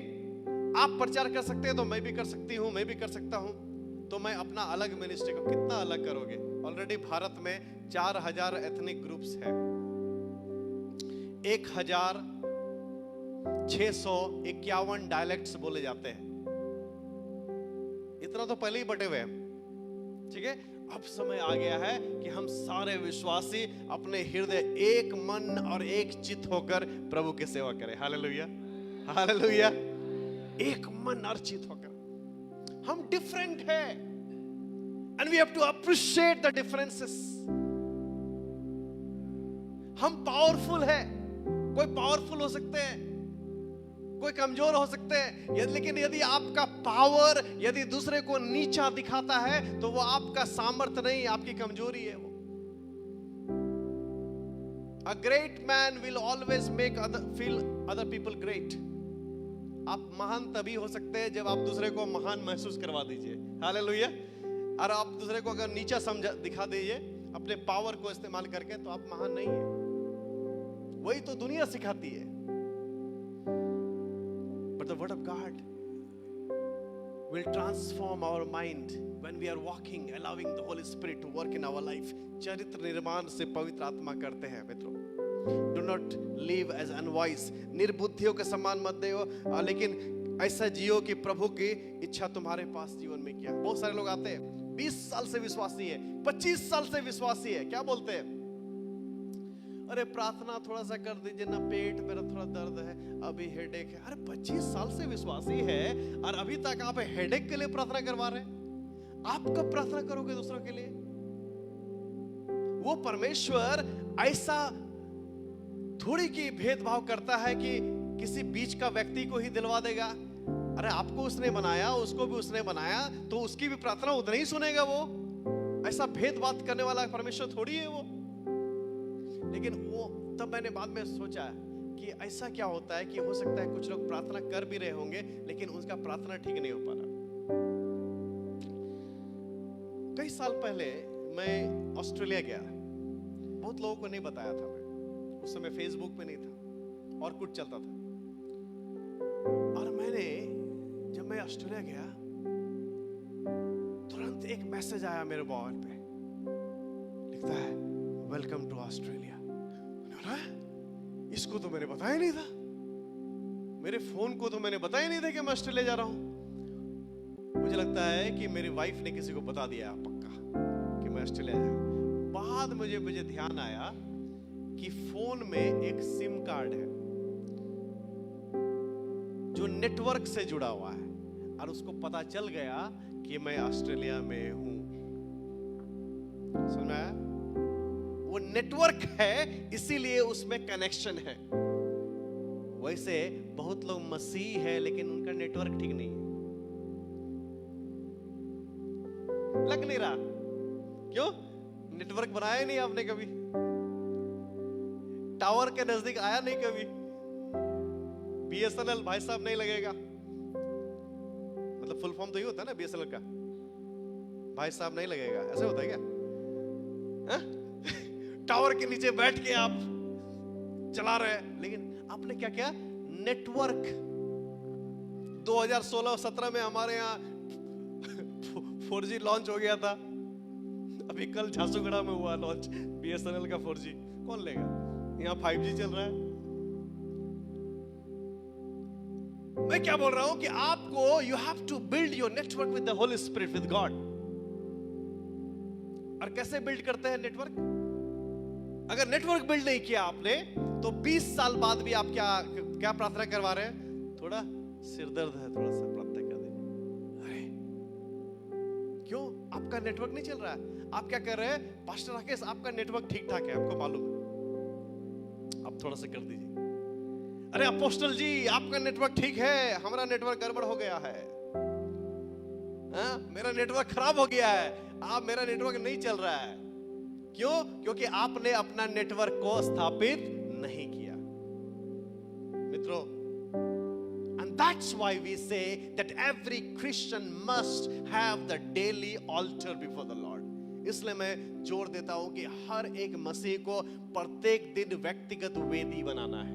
S1: आप प्रचार कर सकते हैं तो मैं भी कर सकती हूं, मैं भी कर सकता हूं। तो मैं अपना अलग मिनिस्ट्री को कितना अलग करोगे? ऑलरेडी भारत में 4000 एथनिक ग्रुप्स है, 1651 डायलेक्ट्स बोले जाते हैं। इतना तो पहले ही बटे हुए हैं, ठीक है। अब समय आ गया है कि हम सारे विश्वासी अपने हृदय एक मन और एक चित्त होकर प्रभु की सेवा करें। Hallelujah, hallelujah. एक मन और चित्त होकर। हम डिफरेंट है and we have to appreciate the differences. हम पावरफुल है, कोई पावरफुल हो सकते हैं, कोई कमजोर हो सकते हैं, लेकिन यदि आपका पावर यदि दूसरे को नीचा दिखाता है तो वो आपका सामर्थ्य नहीं, आपकी कमजोरी है वो। A great man will always make feel other people great. आप महान तभी हो सकते हैं जब आप दूसरे को महान महसूस करवा दीजिए। हालेलुया। और आप दूसरे को अगर नीचा दिखा दीजिए अपने पावर को इस्तेमाल करके, तो आप महान नहीं है। वही तो दुनिया सिखाती है। But the word of God will transform our mind when we are walking, allowing the Holy Spirit to work in our life. चरित्र निर्माण से पवित्र आत्मा करते हैं मित्रों। Do not live as unwise. निर्बुद्धियों के समान मत देओ, लेकिन ऐसा जियो कि प्रभु की इच्छा तुम्हारे पास जीवन में क्या। बहुत सारे लोग आते हैं 20 साल से विश्वासी है, 25 साल से विश्वासी है, क्या बोलते हैं? अरे प्रार्थना थोड़ा सा कर दीजिए ना, पेट मेरा थोड़ा दर्द है, अभी हेडेक है। अरे 25 साल से विश्वासी है और अभी तक आप हेडेक के लिए प्रार्थना करवा रहे हैं। आप कब प्रार्थना करोगे दूसरों के लिए? वो परमेश्वर ऐसा थोड़ी की भेदभाव करता है कि किसी बीच का व्यक्ति को ही दिलवा देगा। अरे आपको उसने बनाया, उसको भी उसने बनाया, तो उसकी भी प्रार्थना उतना ही सुनेगा वो। ऐसा भेदभाव करने वाला परमेश्वर थोड़ी है वो। लेकिन वो तब मैंने बाद में सोचा कि ऐसा क्या होता है कि हो सकता है कुछ लोग प्रार्थना कर भी रहे होंगे लेकिन उनका प्रार्थना ठीक नहीं हो पा रहा। कई साल पहले मैं ऑस्ट्रेलिया गया, बहुत लोगों को नहीं बताया था। मैं उस समय फेसबुक पे नहीं था और कुछ चलता था। और जब मैं ऑस्ट्रेलिया गया, तुरंत एक मैसेज आया मेरे मोबाइल पे, लिखता है वेलकम टू ऑस्ट्रेलिया। इसको तो मैंने बताया नहीं था, मेरे फोन को तो मैंने बताया नहीं था कि मैं ऑस्ट्रेलिया जा रहा हूं। मुझे लगता है कि मेरी वाइफ ने किसी को बता दिया पक्का कि मैं ऑस्ट्रेलिया जा रहा हूं। बाद मुझे ध्यान आया कि फोन में एक सिम कार्ड है जो नेटवर्क से जुड़ा हुआ है, और उसको पता चल गया कि मैं ऑस्ट्रेलिया में हूं। समझ में आया? वो नेटवर्क है, इसीलिए उसमें कनेक्शन है। वैसे बहुत लोग मसीह है लेकिन उनका नेटवर्क ठीक नहीं है, लग नहीं रहा। क्यों? नेटवर्क बनाया ही नहीं आपने कभी, टावर के नजदीक आया नहीं कभी। BSNL भाई साहब नहीं लगेगा, मतलब फुल फॉर्म तो ही होता है ना BSNL का, भाई साहब नहीं लगेगा, ऐसे होता है क्या? टावर के नीचे बैठ के आप चला रहे हैं, लेकिन आपने क्या किया? नेटवर्क। 2016-17 में हमारे यहाँ 4G लॉन्च हो गया था। अभी कल झारसुगुड़ा में हुआ लॉन्च BSNL का 4G। कौन लेगा? यहाँ 5G चल रहा है। मैं क्या बोल रहा हूं कि आपको you have to build your network with the Holi spirit, with God. और कैसे बिल्ड करते हैं नेटवर्क? अगर नेटवर्क बिल्ड नहीं किया आपने तो 20 साल बाद भी आप क्या प्रार्थना करवा रहे हैं? थोड़ा सिर दर्द है, थोड़ा सा प्रार्थना कर दे। अरे क्यों? आपका नेटवर्क नहीं चल रहा है। आप क्या कर रहे हैं? पास्टर राकेश आपका नेटवर्क ठीक ठाक है, आपको मालूम है, आप थोड़ा सा कर दीजिए। अरे अपोस्टल जी आपका नेटवर्क ठीक है, हमारा नेटवर्क गड़बड़ हो गया है। मेरा नेटवर्क खराब हो गया है, मेरा नेटवर्क नहीं चल रहा है। क्यों? क्योंकि आपने अपना नेटवर्क को स्थापित नहीं किया। मित्रों, and that's why we say that every Christian must have the daily altar before the Lord. इसलिए मैं जोर देता हूं कि हर एक मसीह को प्रत्येक दिन व्यक्तिगत वेदी बनाना है।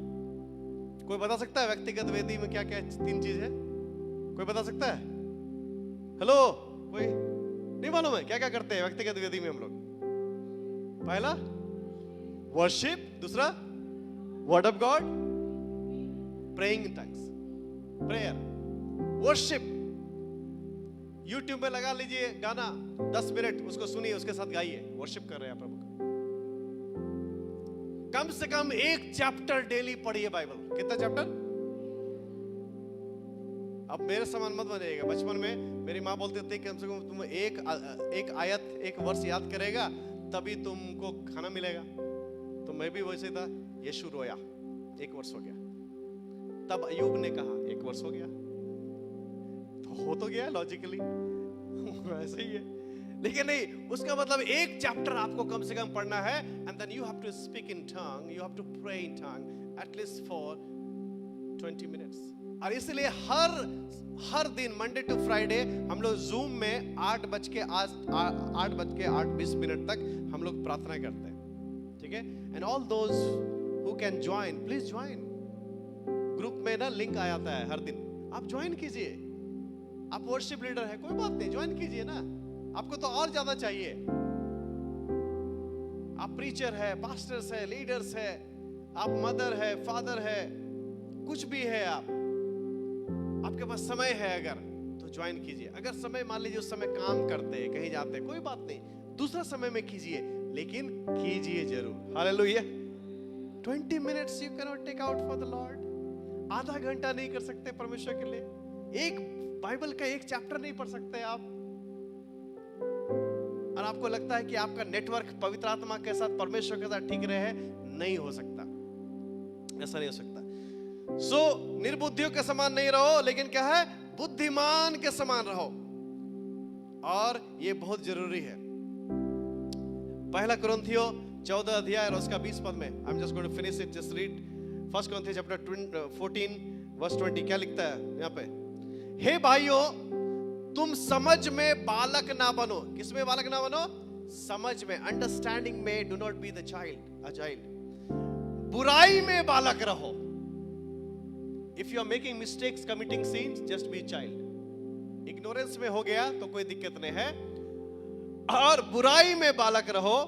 S1: कोई बता सकता है व्यक्तिगत वेदी में क्या क्या 3 चीज है? कोई बता सकता है? हेलो, कोई नहीं मालूम है क्या क्या करते हैं व्यक्तिगत वेदी में हम लोग? पहला वर्शिप, दूसरा word of God, praying in tongues, prayer, worship. YouTube में लगा लीजिए गाना 10 मिनट, उसको सुनिए, उसके साथ गाइए, वर्शिप कर रहे हैं प्रभु का। कम से कम 1 चैप्टर डेली पढ़िए बाइबल। कितना चैप्टर? अब मेरे समान मत बनिएगा। बचपन में मेरी माँ बोलती थी कम से कम तुम एक आयत, एक वर्ष याद करेगा तभी तुमको खाना मिलेगा। तो मैं भी वैसे था। यीशु रोया, 1 वर्ष हो गया। तब अय्यूब ने कहा 1 वर्ष हो गया, तो हो तो गया लॉजिकली ऐसे ही है। लेकिन नहीं, उसका मतलब 1 चैप्टर आपको कम से कम पढ़ना है। And then you have to speak in tongue, you have to pray in tongue at least for 20 minutes. और इसलिए हर दिन मंडे टू फ्राइडे हम लोग जूम में 8:20 तक हम लोग प्रार्थना करते हैं, ठीक है? And all those who can join, please join. Group में ना लिंक आया था हर दिन, आप ज्वाइन कीजिए। आप वर्शिप लीडर है, कोई बात नहीं, ज्वाइन कीजिए ना। आपको तो और ज्यादा चाहिए। आप प्रीचर है, पास्टर्स है, लीडर्स है, आप मदर है, फादर है, कुछ भी है, आपके पास समय है अगर, तो ज्वाइन कीजिए। अगर समय मान लीजिए उस समय काम करते हैं, कहीं जाते हैं, कोई बात नहीं, दूसरा समय में कीजिए, लेकिन कीजिए जरूर। Hallelujah. 20 minutes you can not take out for the Lord. आधा घंटा नहीं कर सकते परमेश्वर के लिए? एक बाइबल का 1 चैप्टर नहीं पढ़ सकते आप? और आपको लगता है कि आपका नेटवर्क पवित्र आत्मा के साथ, परमेश्वर के साथ ठीक रहे? नहीं हो सकता। ऐसा नहीं हो सकता। सो निर्बुद्धियों के समान नहीं रहो, लेकिन क्या है, बुद्धिमान के समान रहो। और ये बहुत जरूरी है। पहला कुरिन्थियों 14 अध्याय और उसका 20 पद में, I am just going to finish it, just read first कुरिन्थियों चैप्टर 14 वर्स 20। क्या लिखता है यहाँ पे? हे भाइयों, तुम समझ में बालक ना बनो। किसमें बालक ना बनो? समझ में, अंडरस्टैंडिंग में। Do not be the child, a child. बुराई में बालक रहो। If you are making mistakes, committing sins, just be child. Ignorance में हो गया तो कोई दिक्कत नहीं है। और बुराई में बालक रहो,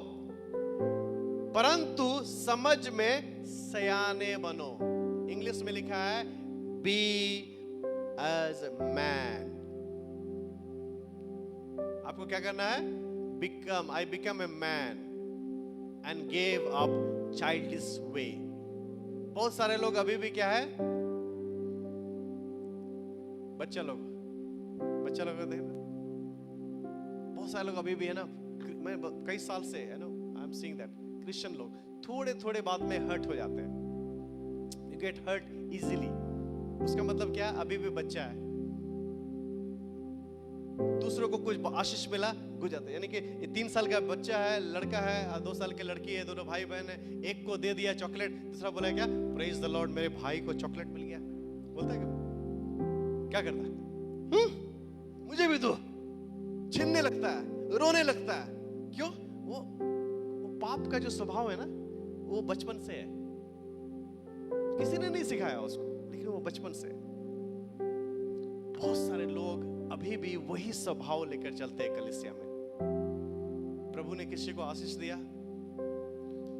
S1: परंतु समझ में सयाने बनो। इंग्लिश में लिखा है बी एज मैन। आपको क्या करना है? Become, I become a man and gave up childish way. बहुत सारे लोग अभी भी क्या है, बच्चा लोग देख, बहुत सारे लोग अभी भी है ना, मैं कई साल से है ना, I am seeing that Christian लोग थोड़े थोड़े बात में हर्ट हो जाते हैं। You get hurt easily. उसका मतलब क्या है? अभी भी बच्चा है, दूसरों को कुछ आशीष मिला गुजर जाते हैं। यानी कि 3 साल का बच्चा है, लड़का है, 2 साल की लड़की है, दोनों भाई बहन है। एक को दे दिया चॉकलेट, दूसरा बोला क्या? प्रेज द लॉर्ड, मेरे भाई को चॉकलेट मिल गया। बोलता है क्या करता है? मुझे भी दो। छीनने लगता है, रोने लगता है। क्यों? वो पाप का जो स्वभाव है ना, वो बचपन से है। किसी ने नहीं सिखाया उसको, लेकिन वो बचपन से है। बहुत सारे लोग अभी भी वही स्वभाव लेकर चलते हैं कलीसिया में। प्रभु ने किसी को आशीष दिया,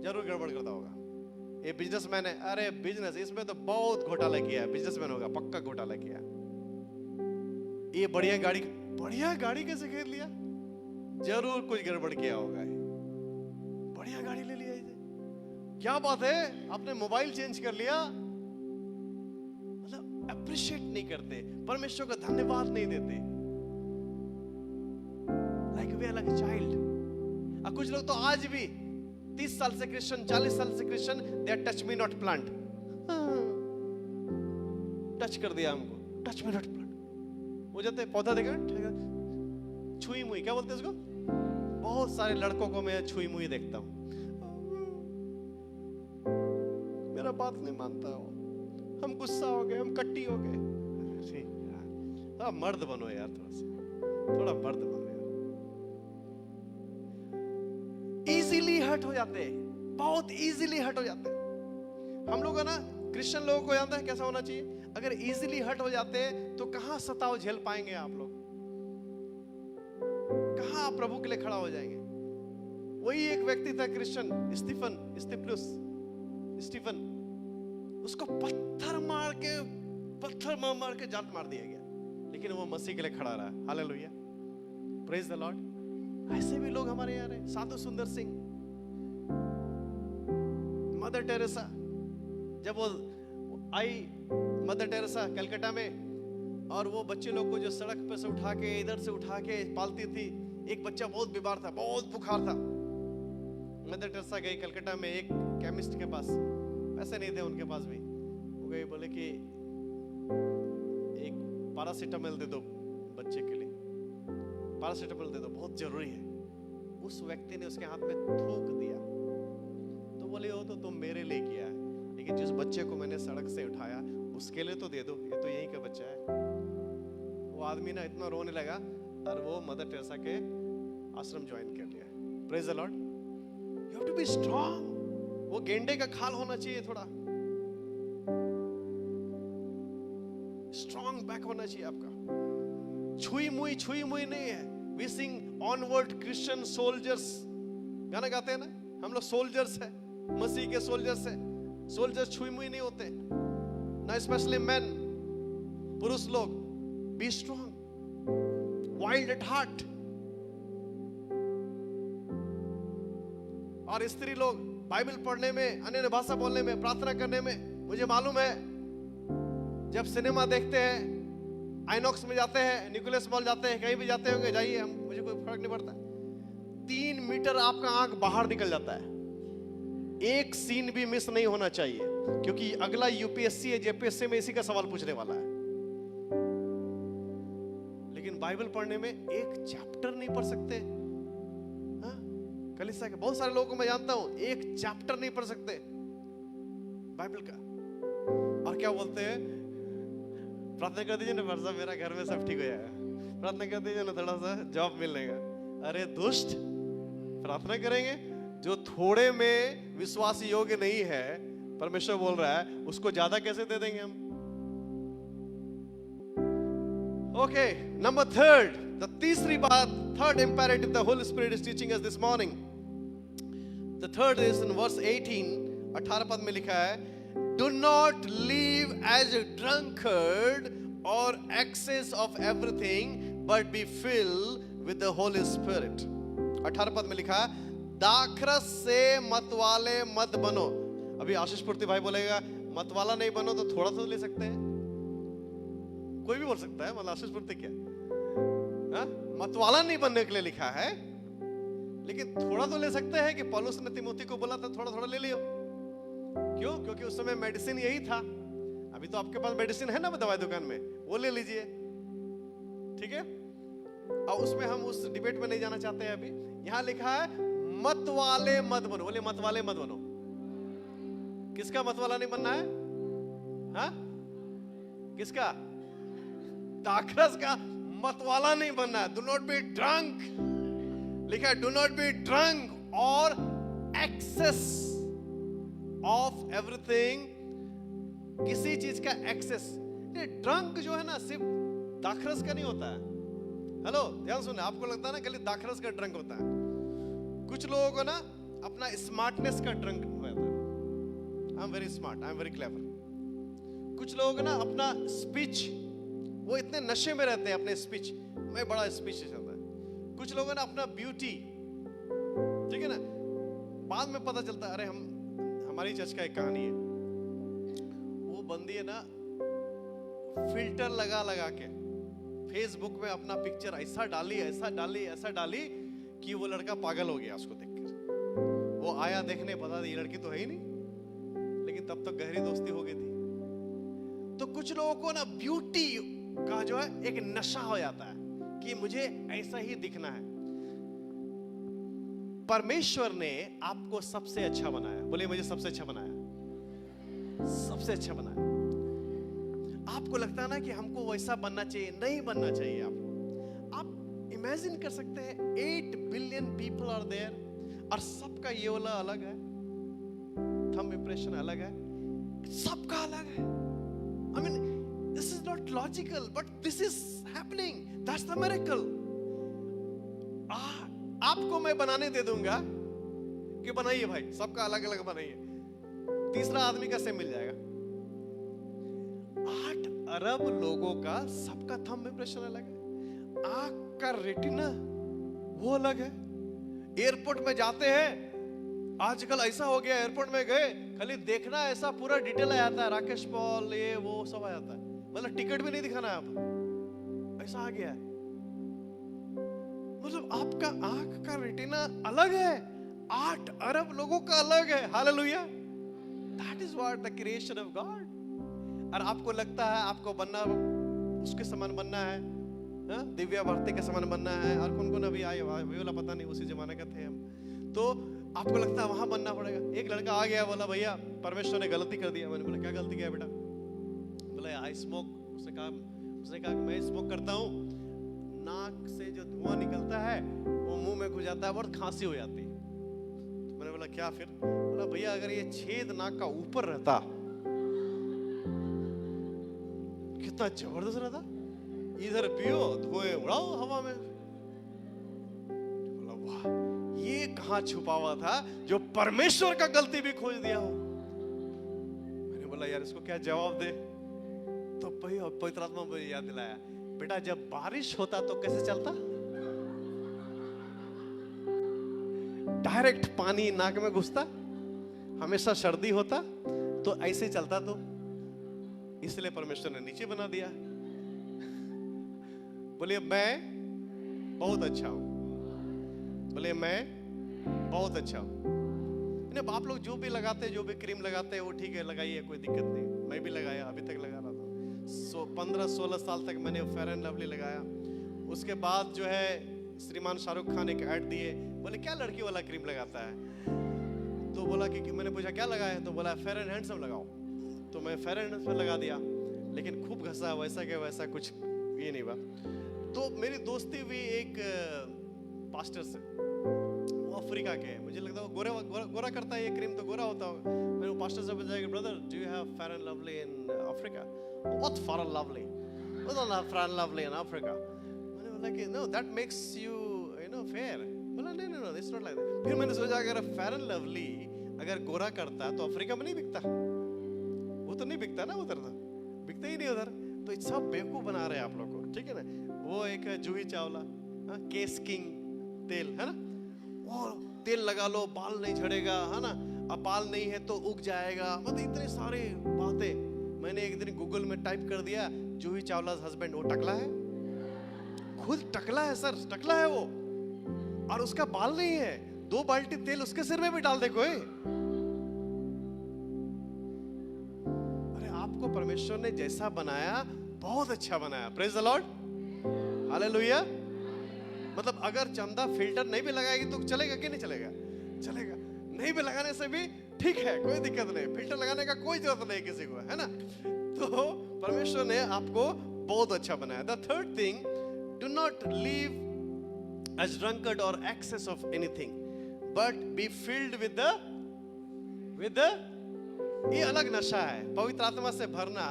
S1: जरूर गड़बड़ करता होगा। ये बिजनेसमैन है, अरे बिजनेस, इसमें तो बहुत घोटाला किया है, बिजनेसमैन होगा, पक्का घोटाला किया। ये बढ़िया गाड़ी कैसे खरीद लिया? जरूर कुछ गड़बड़ किया होगा। बढ़िया गाड़ी ले लिया इसे, क्या बात है, आपने मोबाइल चेंज कर लिया। मतलब अप्रिशिएट नहीं करते, परमेश्वर का धन्यवाद नहीं देते। Like they are like a child. और कुछ लोग तो आज भी 30 साल से क्रिश्चियन, 40 साल से Christian, they are touch me not plant. Touch कर दिया हमको, टच मी नॉट प्लांट हो जाते। पौधा देखा, छुई मुई, क्या बोलते हैं उसको? बहुत सारे लड़कों को मैं छुई मुई देखता हूं, मेरा बात नहीं मानता हो, हम गुस्सा हो गए, हम कट्टी हो गए। थोड़ा मर्द बनो यार, थोड़ा मर्द बनो यार। इजीली हर्ट हो जाते हैं, बहुत इजीली हर्ट हो जाते हैं। हम लोग है ना, क्रिश्चियन लोगों को जानते हैं कैसा होना चाहिए। अगर इजीली हर्ट हो जाते हैं तो कहां सताव झेल पाएंगे आप लोग? कहां आप प्रभु के लिए खड़ा हो जाएंगे? वही एक व्यक्ति था क्रिश्चियन, स्टीफन, उसको पत्थर मार के जान मार दिया गया, लेकिन वो मसीह के लिए खड़ा रहा। Hallelujah, praise the Lord. ऐसे भी लोग हमारे यहाँ रहे। साधु सुंदर सिंह, मदर टेरेसा, जब वो आई, मदर टेरेसा कलकत्ता में, और वो बच्चे लोग को जो सड़क पे से उठा के, इधर से उठा के पालती थी। एक बच्चा बहुत बीमार था, बहुत बुखार था। मदर टेरेसा गई कलकत्ता में एक केमिस्ट के पास, पैसे नहीं थे उनके पास भी। वो गई, बोले कि एक पैरासीटामोल दे दो बच्चे के लिए, पैरासीटामोल दे दो, बहुत जरूरी है। उस व्यक्ति ने उसके हाथ में थूक दिया। तो बोले, वो तो तुम मेरे लिए किया है, लेकिन जिस बच्चे को मैंने सड़क से उठाया उसके लिए तो दे दो, ये तो यही का बच्चा है। वो आदमी ना इतना रोने लगा और वो मदर टेरेसा के आश्रम ज्वाइन कर लिया। Praise the Lord. You have to be strong. वो गेंडे का खाल होना चाहिए, थोड़ा स्ट्रांग बैक होना चाहिए आपका। छुई मुई नहीं है। We sing onward Christian soldiers, गाना गाते हैं ना हम लोग। सोल्जर्स है, मसीह के सोल्जर्स है। सोल्जर्स छुई मुई नहीं होते ना, स्पेशली मैन, पुरुष लोग। B strong, wild at heart. और स्त्री लोग बाइबल पढ़ने में, अन्य भाषा बोलने में, प्रार्थना करने में, मुझे मालूम है जब सिनेमा देखते हैं, आइनॉक्स में जाते हैं, निकोलस मॉल जाते हैं, कहीं भी जाते होंगे, जाइए, हम मुझे कोई फर्क नहीं पड़ता। 3 मीटर आपका आंख बाहर निकल जाता है। एक सीन भी मिस नहीं होना चाहिए। क्योंकि अगला यूपीएससी या जेपीएससी में इसी का सवाल पूछने वाला है। लेकिन बाइबल पढ़ने में एक चैप्टर नहीं पढ़ सकते। हाँ? कलीसिया के बहुत सारे लोगों को मैं जानता हूं, एक चैप्टर नहीं पढ़ सकते बाइबल का, और क्या बोलते हैं, प्रार्थना कर दीजिए ना वर्षा, मेरा घर में सब ठीक हो जाएगा, प्रार्थना कर दीजिए ना थोड़ा सा जॉब मिलेगा। अरे दुष्ट, प्रार्थना करेंगे, जो थोड़े में विश्वास योग्य नहीं है, परमेश्वर बोल रहा है उसको ज्यादा कैसे दे देंगे हम। ओके, नंबर थर्ड, द तीसरी बात, third imperative the Holi spirit is teaching us this morning, the third is in verse 18 पद में लिखा है, do not live as a drunkard or excess of everything but be filled with the Holy Spirit। 18 पद में लिखा है, दाखरस से मतवाले मत बनो। अभी आशीष पूर्ति भाई बोलेगा मतवाला नहीं बनो, तो थोड़ा तो ले सकते हैं, कोई भी बोल सकता है, मतलब आशीष पूर्ति क्या, हाँ? मतवाला नहीं बनने के लिए लिखा है, लेकिन थोड़ा तो ले सकते हैं कि पौलुस ने तिमोथी को बोला था थोड़ा थोड़ा ले लियो। क्यों? क्योंकि उस समय मेडिसिन यही था। अभी तो आपके पास मेडिसिन है ना दवाई दुकान में, वो ले लीजिए, ठीक है। और उसमें हम उस डिबेट में नहीं जाना चाहते हैं। अभी यहां लिखा है मतवाले मत बनो। बोले मतवाले मत बनो। किसका मतवाला नहीं बनना है? हाँ? किसका? दाखरस का मतवाला नहीं बनना है। डू नॉट बी ड्रंक, लिखा है डू नॉट बी ड्रंक और एक्सेस ऑफ एवरीथिंग, किसी चीज का एक्सेस। ड्रंक जो है ना सिर्फ दाखरस का नहीं होता है। हेलो, ध्यान सुने, आपको लगता है ना खाली दाखरस का ड्रंक होता है। कुछ लोगों को ना अपना स्मार्टनेस का ड्रंक होता है। I am very smart, I am very clever. कुछ लोगों को ना अपना स्पीच, वो इतने नशे में रहते हैं अपने स्पीच, मैं बड़ा स्पीच चाहता है। कुछ लोगों ने अपना ब्यूटी, ठीक है ना, बाद में पता चलता है, अरे हमारी चर्च का एक कहानी है, वो बंदी है ना फिल्टर लगा लगा के फेसबुक में अपना पिक्चर ऐसा डाली कि वो लड़का पागल हो गया उसको देखकर। वो आया देखने, पता ये लड़की तो है ही नहीं, लेकिन तब तक गहरी दोस्ती हो गई थी। तो कुछ लोगों को ना ब्यूटी का जो है एक नशा हो जाता है कि मुझे ऐसा ही दिखना है। परमेश्वर ने आपको सबसे अच्छा बनाया। बोलिए मुझे सबसे अच्छा बनाया, सबसे अच्छा बनाया। आपको लगता है ना कि हमको वैसा बनना चाहिए, नहीं बनना चाहिए आपको। आप इमेजिन कर सकते हैं 8 बिलियन पीपल आर देयर, और सबका ये वाला अलग है, थंब इंप्रेशन अलग है, सबका अलग है। I mean this is not logical, but this is happening, that's the miracle. आपको मैं बनाने दे दूंगा कि बनाइए भाई, सबका अलग अलग बनाइए, तीसरा आदमी कैसे मिल जाएगा? 8 अरब लोगों का सबका थंब इंप्रेशन अलग है, आंख का रेटिना वो अलग है। एयरपोर्ट में जाते हैं, आजकल ऐसा हो गया, एयरपोर्ट में गए खाली देखना, ऐसा पूरा डिटेल आ जाता है, राकेश पॉल ये वो सब आ जाता है, मतलब टिकट भी नहीं दिखाना है, आप ऐसा आ गया है। मतलब आपका आंख का रेटिना अलग है, 8 अरब लोगों का अलग है। Hallelujah, that is what the creation of God. और आपको लगता है आपको बनना, उसके समान बनना है, दिव्या भारती के समान बनना है, और कौन कौन अभी आए वाला पता नहीं, उसी जमाने का थे हम, तो आपको लगता है वहां बनना पड़ेगा। एक लड़का आ गया, बोला भैया परमेश्वर ने गलती कर दिया। मैंने बोला क्या गलती किया बेटा? बोला आई स्मोक। उसने कहा मैं स्मोक करता हूँ, नाक से जो धुआं निकलता है वो मुंह में घुस जाता है और खांसी हो जाती है। तो मैंने बोला क्या फिर? बोला भैया अगर ये छेद नाक का ऊपर रहता कितना जबरदस्त रहता, इधर पियो धुएं उड़ाओ हवा में। बोला वाह, ये कहां छुपा हुआ था जो परमेश्वर का गलती भी खोज दिया हो। मैंने बोला यार इसको क्या जवाब दे? तो पवित्र आत्मा मुझे याद दिलाया, बेटा जब बारिश होता तो कैसे चलता? डायरेक्ट पानी नाक में घुसता। हमेशा सर्दी होता तो ऐसे चलता, तो इसलिए परमेश्वर ने नीचे बना दिया। बोलिए मैं बहुत अच्छा हूं, बोलिए मैं बहुत अच्छा हूं। आप लोग जो भी लगाते हैं, जो भी क्रीम लगाते हैं वो ठीक है, लगाइए, कोई दिक्कत नहीं। मैं भी लगाया, अभी तक लगा रहा था। 15-16 साल तक मैंने फेयर एंड लवली लगाया। उसके बाद जो है श्रीमान शाहरुख खान एक ऐड दिए, बोले क्या लड़की वाला क्रीम लगाता है? तो बोला कि मैंने पूछा क्या लगाया, तो बोला फेयर एंड हैंडसम लगाओ। तो मैं फेयर एंड हैंडसम लगा दिया, लेकिन खूब घसा, वैसा क्या वैसा कुछ ये नहीं हुआ। तो मेरी दोस्ती हुई एक पास्टर से, वो अफ्रीका के हैं, मुझे लगता है वो गोरा करता है, ये क्रीम तो गोरा होता होगा। मैंने वो पास्टर से पूछा कि brother do you have Fair and Lovely in Africa? What Fair and Lovely? We don't have Fair and Lovely in Africa. मैंने बोला कि no that makes you no fair. बोला नहीं नहीं, इट्स नॉट लाइक दैट। फिर मैंने सोचा अगर फेयर एंड लवली अगर गोरा करता है तो अफ्रीका में नहीं बिकता, वो तो नहीं बिकता ना, उधर तो बिकता ही नहीं उधर। तो सब बेवकूफ बना रहे हैं आप लोग को, ठीक है ना। वो एक जूही चावला, केस किंग तेल है ना, वो तेल लगा लो बाल नहीं झड़ेगा, है ना। अब बाल नहीं है तो उग जाएगा, मतलब इतने सारे बातें। मैंने एक दिन गूगल में टाइप कर दिया जूही चावला हस्बैंड, वो टकला है, खुद टकला है सर, टकला है वो, और उसका बाल नहीं है। 2 बाल्टी तेल उसके सिर में भी डाल दे कोई। अरे आपको परमेश्वर ने जैसा बनाया बहुत अच्छा बनाया, प्रेज द लॉर्ड, हालेलुया। मतलब अगर चंदा फिल्टर नहीं भी लगाएगी तो चलेगा कि नहीं चलेगा? चलेगा। नहीं भी लगाने से भी ठीक है, कोई दिक्कत नहीं, फिल्टर लगाने का कोई जरूरत नहीं किसी को, है ना। तो परमेश्वर ने आपको बहुत अच्छा बनाया। The third thing, do not live as drunkard or excess of anything, but be filled with the ये अलग नशा है, पवित्र आत्मा से भरना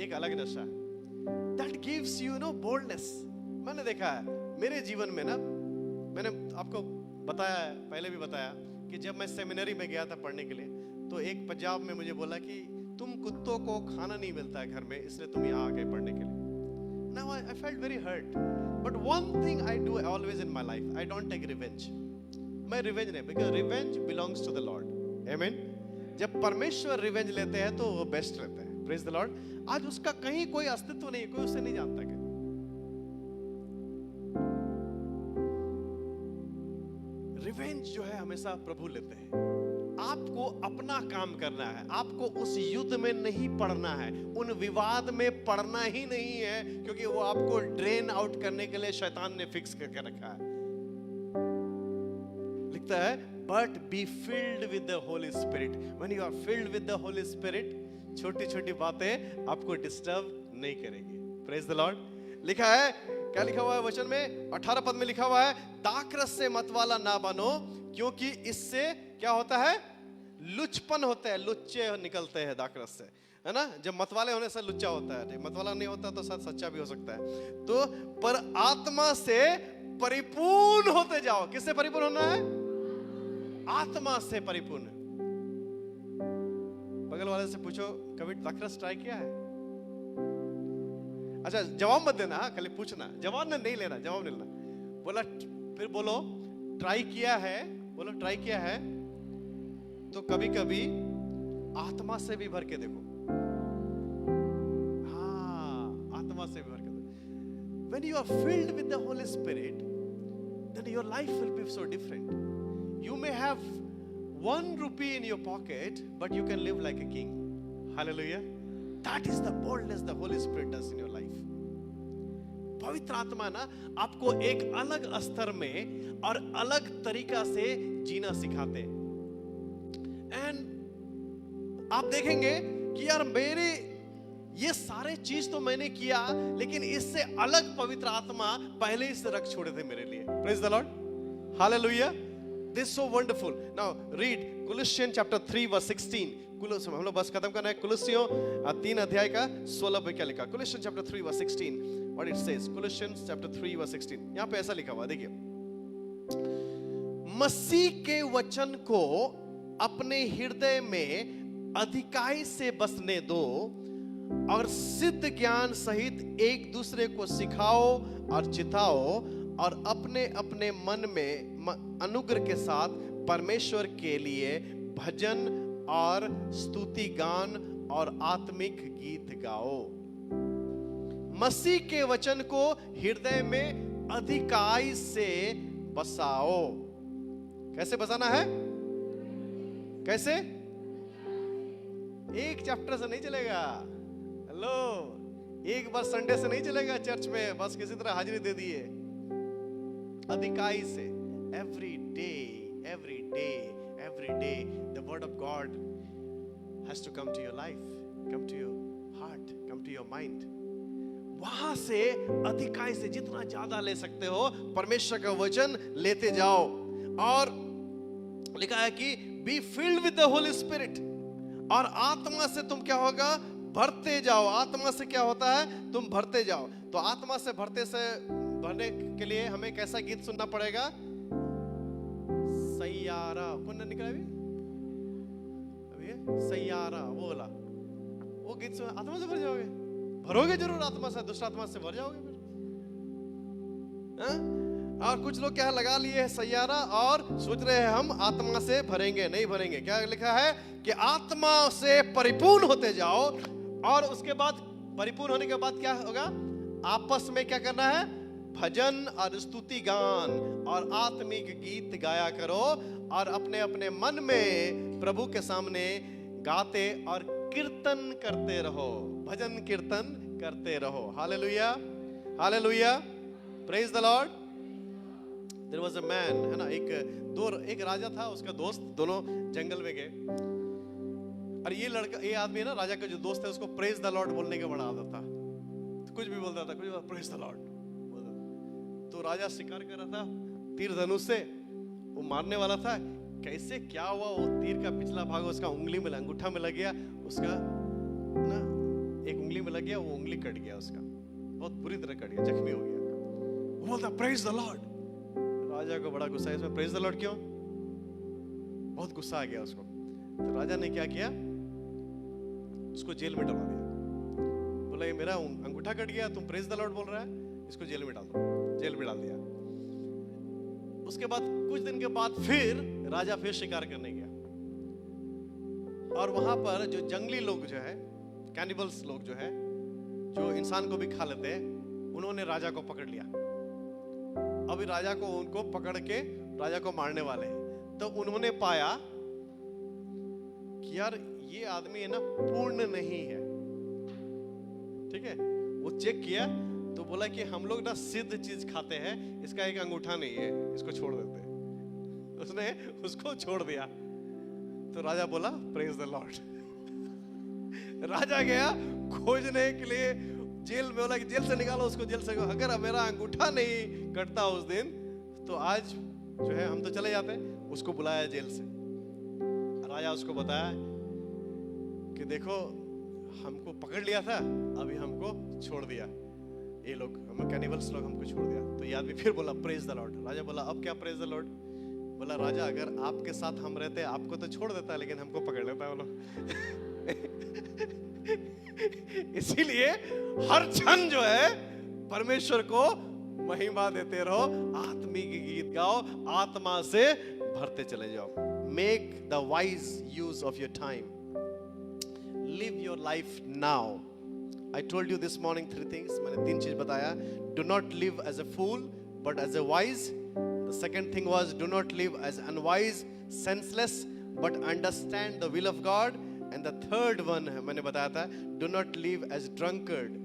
S1: एक अलग नशा है। That gives you boldness। मैंने देखा है मेरे जीवन में ना, मैंने आपको बताया है, पहले भी बताया कि जब मैं सेमिनरी में गया था पढ़ने के लिए, तो एक पंजाब में मुझे बोला कि तुम कुत्तों को खाना नहीं मिलता है घर में, इसलिए तुम यहाँ आ गए पढ़ने के लिए। Now I felt very hurt, but one thing I do always in my life, I don't take revenge। मैं रिवेंज नहीं, because revenge belongs to the Lord, amen। जब परमेश्वर रिवेंज लेते हैं तो वो बेस्ट रहते हैं, praise the Lord। आज उसका कहीं कोई अस्तित्व नहीं, कोई उसे नहीं जानता कि रिवेंज जो है हमेशा प्रभु लेते हैं। आपको अपना काम करना है, आपको उस युद्ध में नहीं पड़ना है, उन विवाद में पड़ना ही नहीं है, क्योंकि वो आपको ड्रेन आउट करने के लिए शैतान ने फिक्स करके रखा है। लिखता है but be filled with the Holi Spirit. When you are filled with the Holi Spirit, छोटी छोटी बातें आपको डिस्टर्ब नहीं करेगी, प्रेज द लॉर्ड। लिखा है, क्या लिखा हुआ है वचन में? 18 पद में लिखा हुआ है, दाखरस से मतवाला ना बनो, क्योंकि इससे क्या होता है? लुचपन होता है, लुच्चे निकलते हैं दाखरस से, है ना। जब मतवाले होने से लुच्चा होता है, मतवाला नहीं होता तो सच्चा भी हो सकता है। तो पर आत्मा से परिपूर्ण होते जाओ। किससे परिपूर्ण होना है? आत्मा से परिपूर्ण। बगल वाले से पूछो कभी दाखरस ट्राई किया है? अच्छा जवाब मत देना, खाली पूछना, जवाब नहीं लेना, जवाब नहीं लेना। बोला फिर बोलो ट्राई किया है, बोलो ट्राई किया है, तो कभी कभी आत्मा से भी भर के देखो। हाँ, आत्मा से भी भर के देखो। When you are filled with the Holy Spirit, then your life will be so different. You may have 1 rupee in your pocket, but you can live like a king. Hallelujah. That is the boldness the Holy Spirit does in your life. पवित्र आत्मा ना आपको एक अलग स्तर में और अलग तरीका से जीना सिखाते हैं। एंड आप देखेंगे कि यार मेरे ये सारे चीज तो मैंने किया, लेकिन इससे अलग पवित्र आत्मा पहले ही से रख छोड़े थे मेरे लिए। Praise the Lord, hallelujah. This so wonderful. Now read Colossians chapter 3 verse 16। हम लोग बस खत्म करना है। कुलुस्सियों 3 अध्याय का 16 पे क्या लिखा? Colossians chapter 3 verse 16, what it says? Colossians chapter 3 verse 16, यहाँ पे ऐसा लिखा हुआ, देखिए, मसीह के वचन को अपने हृदय में अधिकाई से बसने दो और सिद्ध ज्ञान सहित एक दूसरे को सिखाओ और चिताओ, और अपने अपने मन में अनुग्रह के साथ परमेश्वर के लिए भजन और स्तुति गान और आत्मिक गीत गाओ। मसीह के वचन को हृदय में अधिकाई से बसाओ। कैसे बसाना है? कैसे? एक चैप्टर से नहीं चलेगा। हेलो, एक बार संडे से नहीं चलेगा चर्च में बस किसी तरह हाजिरी दे दिए। अधिकाई से every day the word of God has to come to your life, come to your heart, come to your mind. वहां से अधिकाई से जितना ज्यादा ले सकते हो परमेश्वर का वचन लेते जाओ। और लिखा है कि B filled with the Holi spirit, और आत्मा से तुम क्या होगा? भरते जाओ। आत्मा से क्या होता है? तुम भरते जाओ। तो आत्मा से भरने के लिए हमें कैसा गीत सुनना पड़ेगा? सैयारा। कौन ने निकला अभी? सैयारा वो वाला, वो गीत सुन आत्मा से भर जाओगे। भरोगे जरूर आत्मा से, दुष्ट आत्मा से भर जाओगे फिर। और कुछ लोग क्या लगा लिए है सैयारा और सोच रहे हैं हम आत्मा से भरेंगे। नहीं भरेंगे। क्या लिखा है कि आत्मा से परिपूर्ण होते जाओ, और उसके बाद परिपूर्ण होने के बाद क्या होगा? आपस में क्या करना है? भजन और स्तुति गान और आत्मिक गीत गाया करो, और अपने अपने मन में प्रभु के सामने गाते और कीर्तन करते रहो। भजन कीर्तन करते रहो। Hallelujah, hallelujah, praise the Lord. There was a man, है ना, एक राजा था, उसका दोस्त, दोनों जंगल में गए। और ये आदमी है ना, राजा का जो दोस्त है, उसको प्रेज द लॉर्ड बोलने का बड़ा आदत था। तो कुछ भी बोलता था, कुछ प्रेज द लॉर्ड। तो राजा शिकार कर रहा था तीर धनुष से, वो मारने वाला था। कैसे क्या हुआ, वो तीर का पिछला भाग उसका उंगली में, अंगूठा में लग गया, उसका ना एक उंगली में लग गया, वो उंगली कट गया उसका, बहुत बुरी तरह कट गया, जख्मी हो गया। वो बोलता प्रेज द लॉर्ड। राजा को बड़ा गुस्सा है, इसमें प्रेज द लॉर्ड क्यों? बहुत गुस्सा आ गया उसको। तो राजा ने क्या किया? उसको जेल में डलवा दिया। बोला ये मेरा अंगूठा कट गया, तुम प्रेज द लॉर्ड बोल रहा है, इसको जेल में डाल दो। जेल में डाल दिया। उसके बाद कुछ दिन के बाद फिर राजा फिर शिकार करने गया, और वहां पर जो जंगली लोग जो है, कैनिबल्स लोग जो है, जो इंसान को भी खा लेते हैं, उन्होंने राजा को पकड़ लिया। अभी राजा को उनको पकड़ के राजा को मारने वाले हैं। तो उन्होंने पाया कि यार ये आदमी है ना पूर्ण नहीं है, ठीक है। वो चेक किया तो बोला कि हम लोग ना सिद्ध चीज खाते हैं, इसका एक अंगूठा नहीं है, इसको छोड़ देते हैं। उसने उसको छोड़ दिया। तो राजा बोला प्रेज द लॉर्ड। राजा गया खोजने के लिए जेल में, बोला कि जेल से निकालो उसको, जेल से। अगर मेरा अंगूठा नहीं कटता उस दिन तो आज जो है हम तो चले जाते। उसको बुलाया जेल से। राजा उसको बताया कि देखो हमको पकड़ लिया था, अभी हमको छोड़ दिया ये लोग, हम कैनिबल्स लोग हमको छोड़ दिया। तो ये आदमी फिर बोला प्रेज द लॉर्ड। राजा बोला अब क्या प्रेज द लॉर्ड? बोला राजा अगर आपके साथ हम रहते आपको तो छोड़ देता, लेकिन हमको पकड़ लेता है वो लोग। इसीलिए हर क्षण जो है परमेश्वर को महिमा देते रहो, आत्मिक गीत गाओ, आत्मा से भरते चले जाओ। Make the wise use of your time, live your life now. I told you this morning 3 things. मैंने 3 चीज बताया। Do not live as a fool, but as a wise. The second thing was do not live as unwise, senseless, but understand the will of God. And the third one मैंने बताया था, do not live as drunkard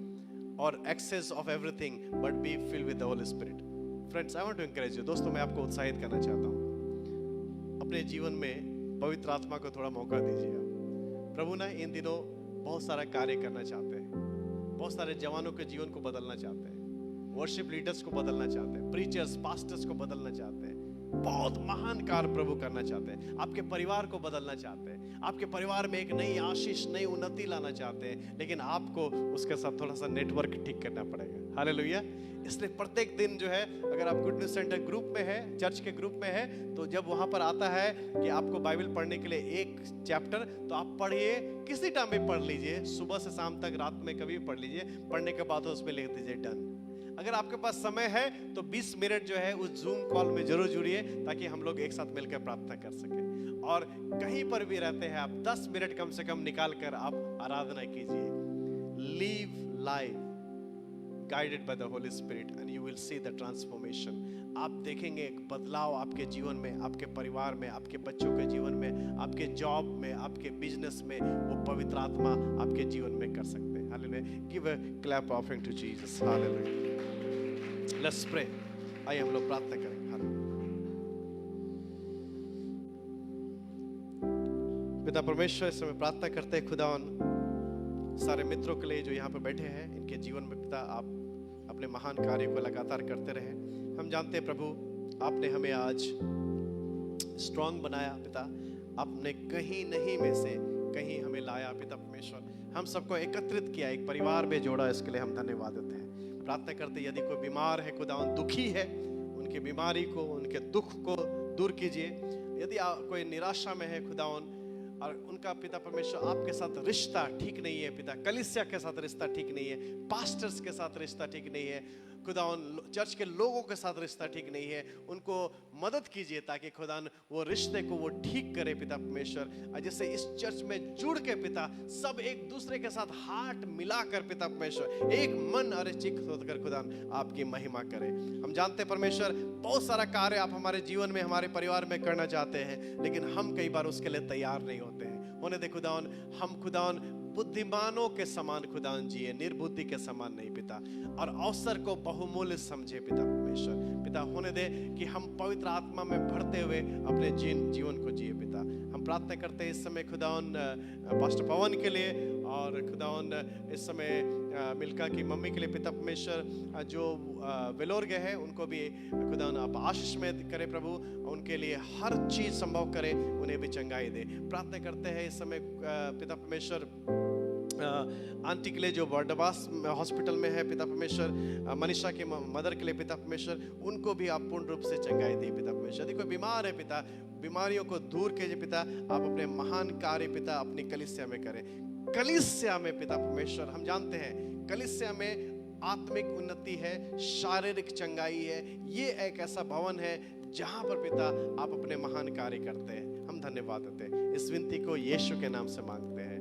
S1: or excess of everything, but be filled with the Holy Spirit. Friends, I want to encourage you. दोस्तों मैं आपको उत्साहित करना चाहता हूँ। अपने जीवन में पवित्र आत्मा को थोड़ा मौका दीजिए। प्रभु ना इन दिनों बहुत सारा कार्य करना चाहते हैं, बहुत सारे जवानों के जीवन को बदलना चाहते हैं, वर्शिप लीडर्स को बदलना चाहते हैं, प्रीचर्स, पास्टर्स को बदलना चाहते हैं, बहुत महान कार्य प्रभु करना चाहते हैं, आपके परिवार को बदलना चाहते हैं, आपके परिवार में एक नई आशीष, नई उन्नति लाना चाहते हैं, लेकिन आपको उसके साथ थोड़ा सा नेटवर्क ठीक करना पड़ेगा। हालेलुया। इसलिए प्रत्येक दिन जो है, अगर आप गुड न्यूज सेंटर ग्रुप में है, चर्च के ग्रुप में है, तो जब वहां पर आता है कि आपको बाइबल पढ़ने के लिए एक चैप्टर, तो आप पढ़िए, किसी टाइम में पढ़ लीजिए, सुबह से शाम तक, रात में कभी भी पढ़ लीजिए। पढ़ने के बाद उसमें लिख दीजिए डन। अगर आपके पास समय है तो 20 मिनट जो है उस जूम कॉल में जरूर जुड़िए, ताकि हम लोग एक साथ मिलकर प्रार्थना कर सकें। और कहीं पर भी रहते हैं आप, 10 मिनट कम से कम निकाल कर आप आराधना कीजिए। Leave life guided by the Holy Spirit and you will see the transformation. आप देखेंगे एक बदलाव आपके जीवन में, आपके परिवार में, आपके बच्चों के जीवन में, आपके जॉब में, आपके बिजनेस में वो पवित्र आत्मा आपके जीवन में कर सकते हैं। Hallelujah. Give a clap offering to Jesus. Hallelujah. Let's pray. आइए हम लोग प्रार्थना करें। हालेलुया। पिता परमेश्वर, इस समय प्रार्थना करते हैं खुदावन सारे मित्रों के लिए जो यहाँ पर बैठे हैं, इनके जीवन में पिता आप अपने महान कार्य को लगातार करते रहे। हम जानते हैं प्रभु, आपने हमें आज स्ट्रांग बनाया पिता, आपने कहीं नहीं में से कहीं हमें लाया पिता परमेश्वर, हम सबको एकत्रित किया, एक परिवार में जोड़ा, इसके लिए हम धन्यवाद देते हैं। प्रार्थना करते यदि कोई बीमार है खुदावन, दुखी है, उनकी बीमारी को, उनके दुख को दूर कीजिए। यदि कोई निराशा में है खुदावन और उनका पिता परमेश्वर आपके साथ रिश्ता ठीक नहीं है पिता, कलीसिया के साथ रिश्ता ठीक नहीं है, पास्टर्स के साथ रिश्ता ठीक नहीं है खुदावन, चर्च के लोगों के साथ रिश्ता ठीक नहीं है, उनको मदद कीजिए ताकि खुदावन वो रिश्ते को वो ठीक करे पिता परमेश्वर। जैसे इस चर्च में जुड़ के पिता सब एक दूसरे के साथ हाथ मिलाकर पिता परमेश्वर एक मन और चित्त होकर खुदावन आपकी महिमा करे। हम जानते हैं परमेश्वर बहुत सारा कार्य आप हमारे जीवन में, हमारे परिवार में करना चाहते हैं, लेकिन हम कई बार उसके लिए तैयार नहीं होते हैं। होने दे खुदावन, हम खुदावन बुद्धिमानों के समान खुदावन जिए, निर्बुद्धि के समान नहीं पिता, और अवसर को बहुमूल्य समझे पिता परमेश्वर। पिता होने दे कि हम पवित्र आत्मा में भरते हुए अपने जीवन को जिए पिता। हम प्रार्थना करते हैं इस समय खुदावन पास्टर पवन के लिए, और खुदावन इस समय मिल्का की मम्मी के लिए पिता परमेश्वर, जो वेलोर गए हैं उनको भी खुदावन आप आशीष में करे प्रभु, उनके लिए हर चीज संभव करे, उन्हें भी चंगाई दे। प्रार्थना करते हैं इस समय पिता परमेश्वर आंटी के लिए जो बर्डवास हॉस्पिटल में है पिता परमेश्वर, मनीषा की मदर के लिए पिता परमेश्वर, उनको भी आप पूर्ण रूप से चंगाई दे पिता परमेश्वर। यदि कोई बीमार है पिता, बीमारियों को दूर कीजिए पिता, आप अपने महान कार्य पिता अपनी कलीसिया में करें। कलीसिया में पिता परमेश्वर, हम जानते हैं कलीसिया में आत्मिक उन्नति है, शारीरिक चंगाई है, ये एक ऐसा भवन है जहां पर पिता आप अपने महान कार्य करते हैं। हम धन्यवाद देते हैं, इस विनती को यीशु के नाम से मांगते हैं।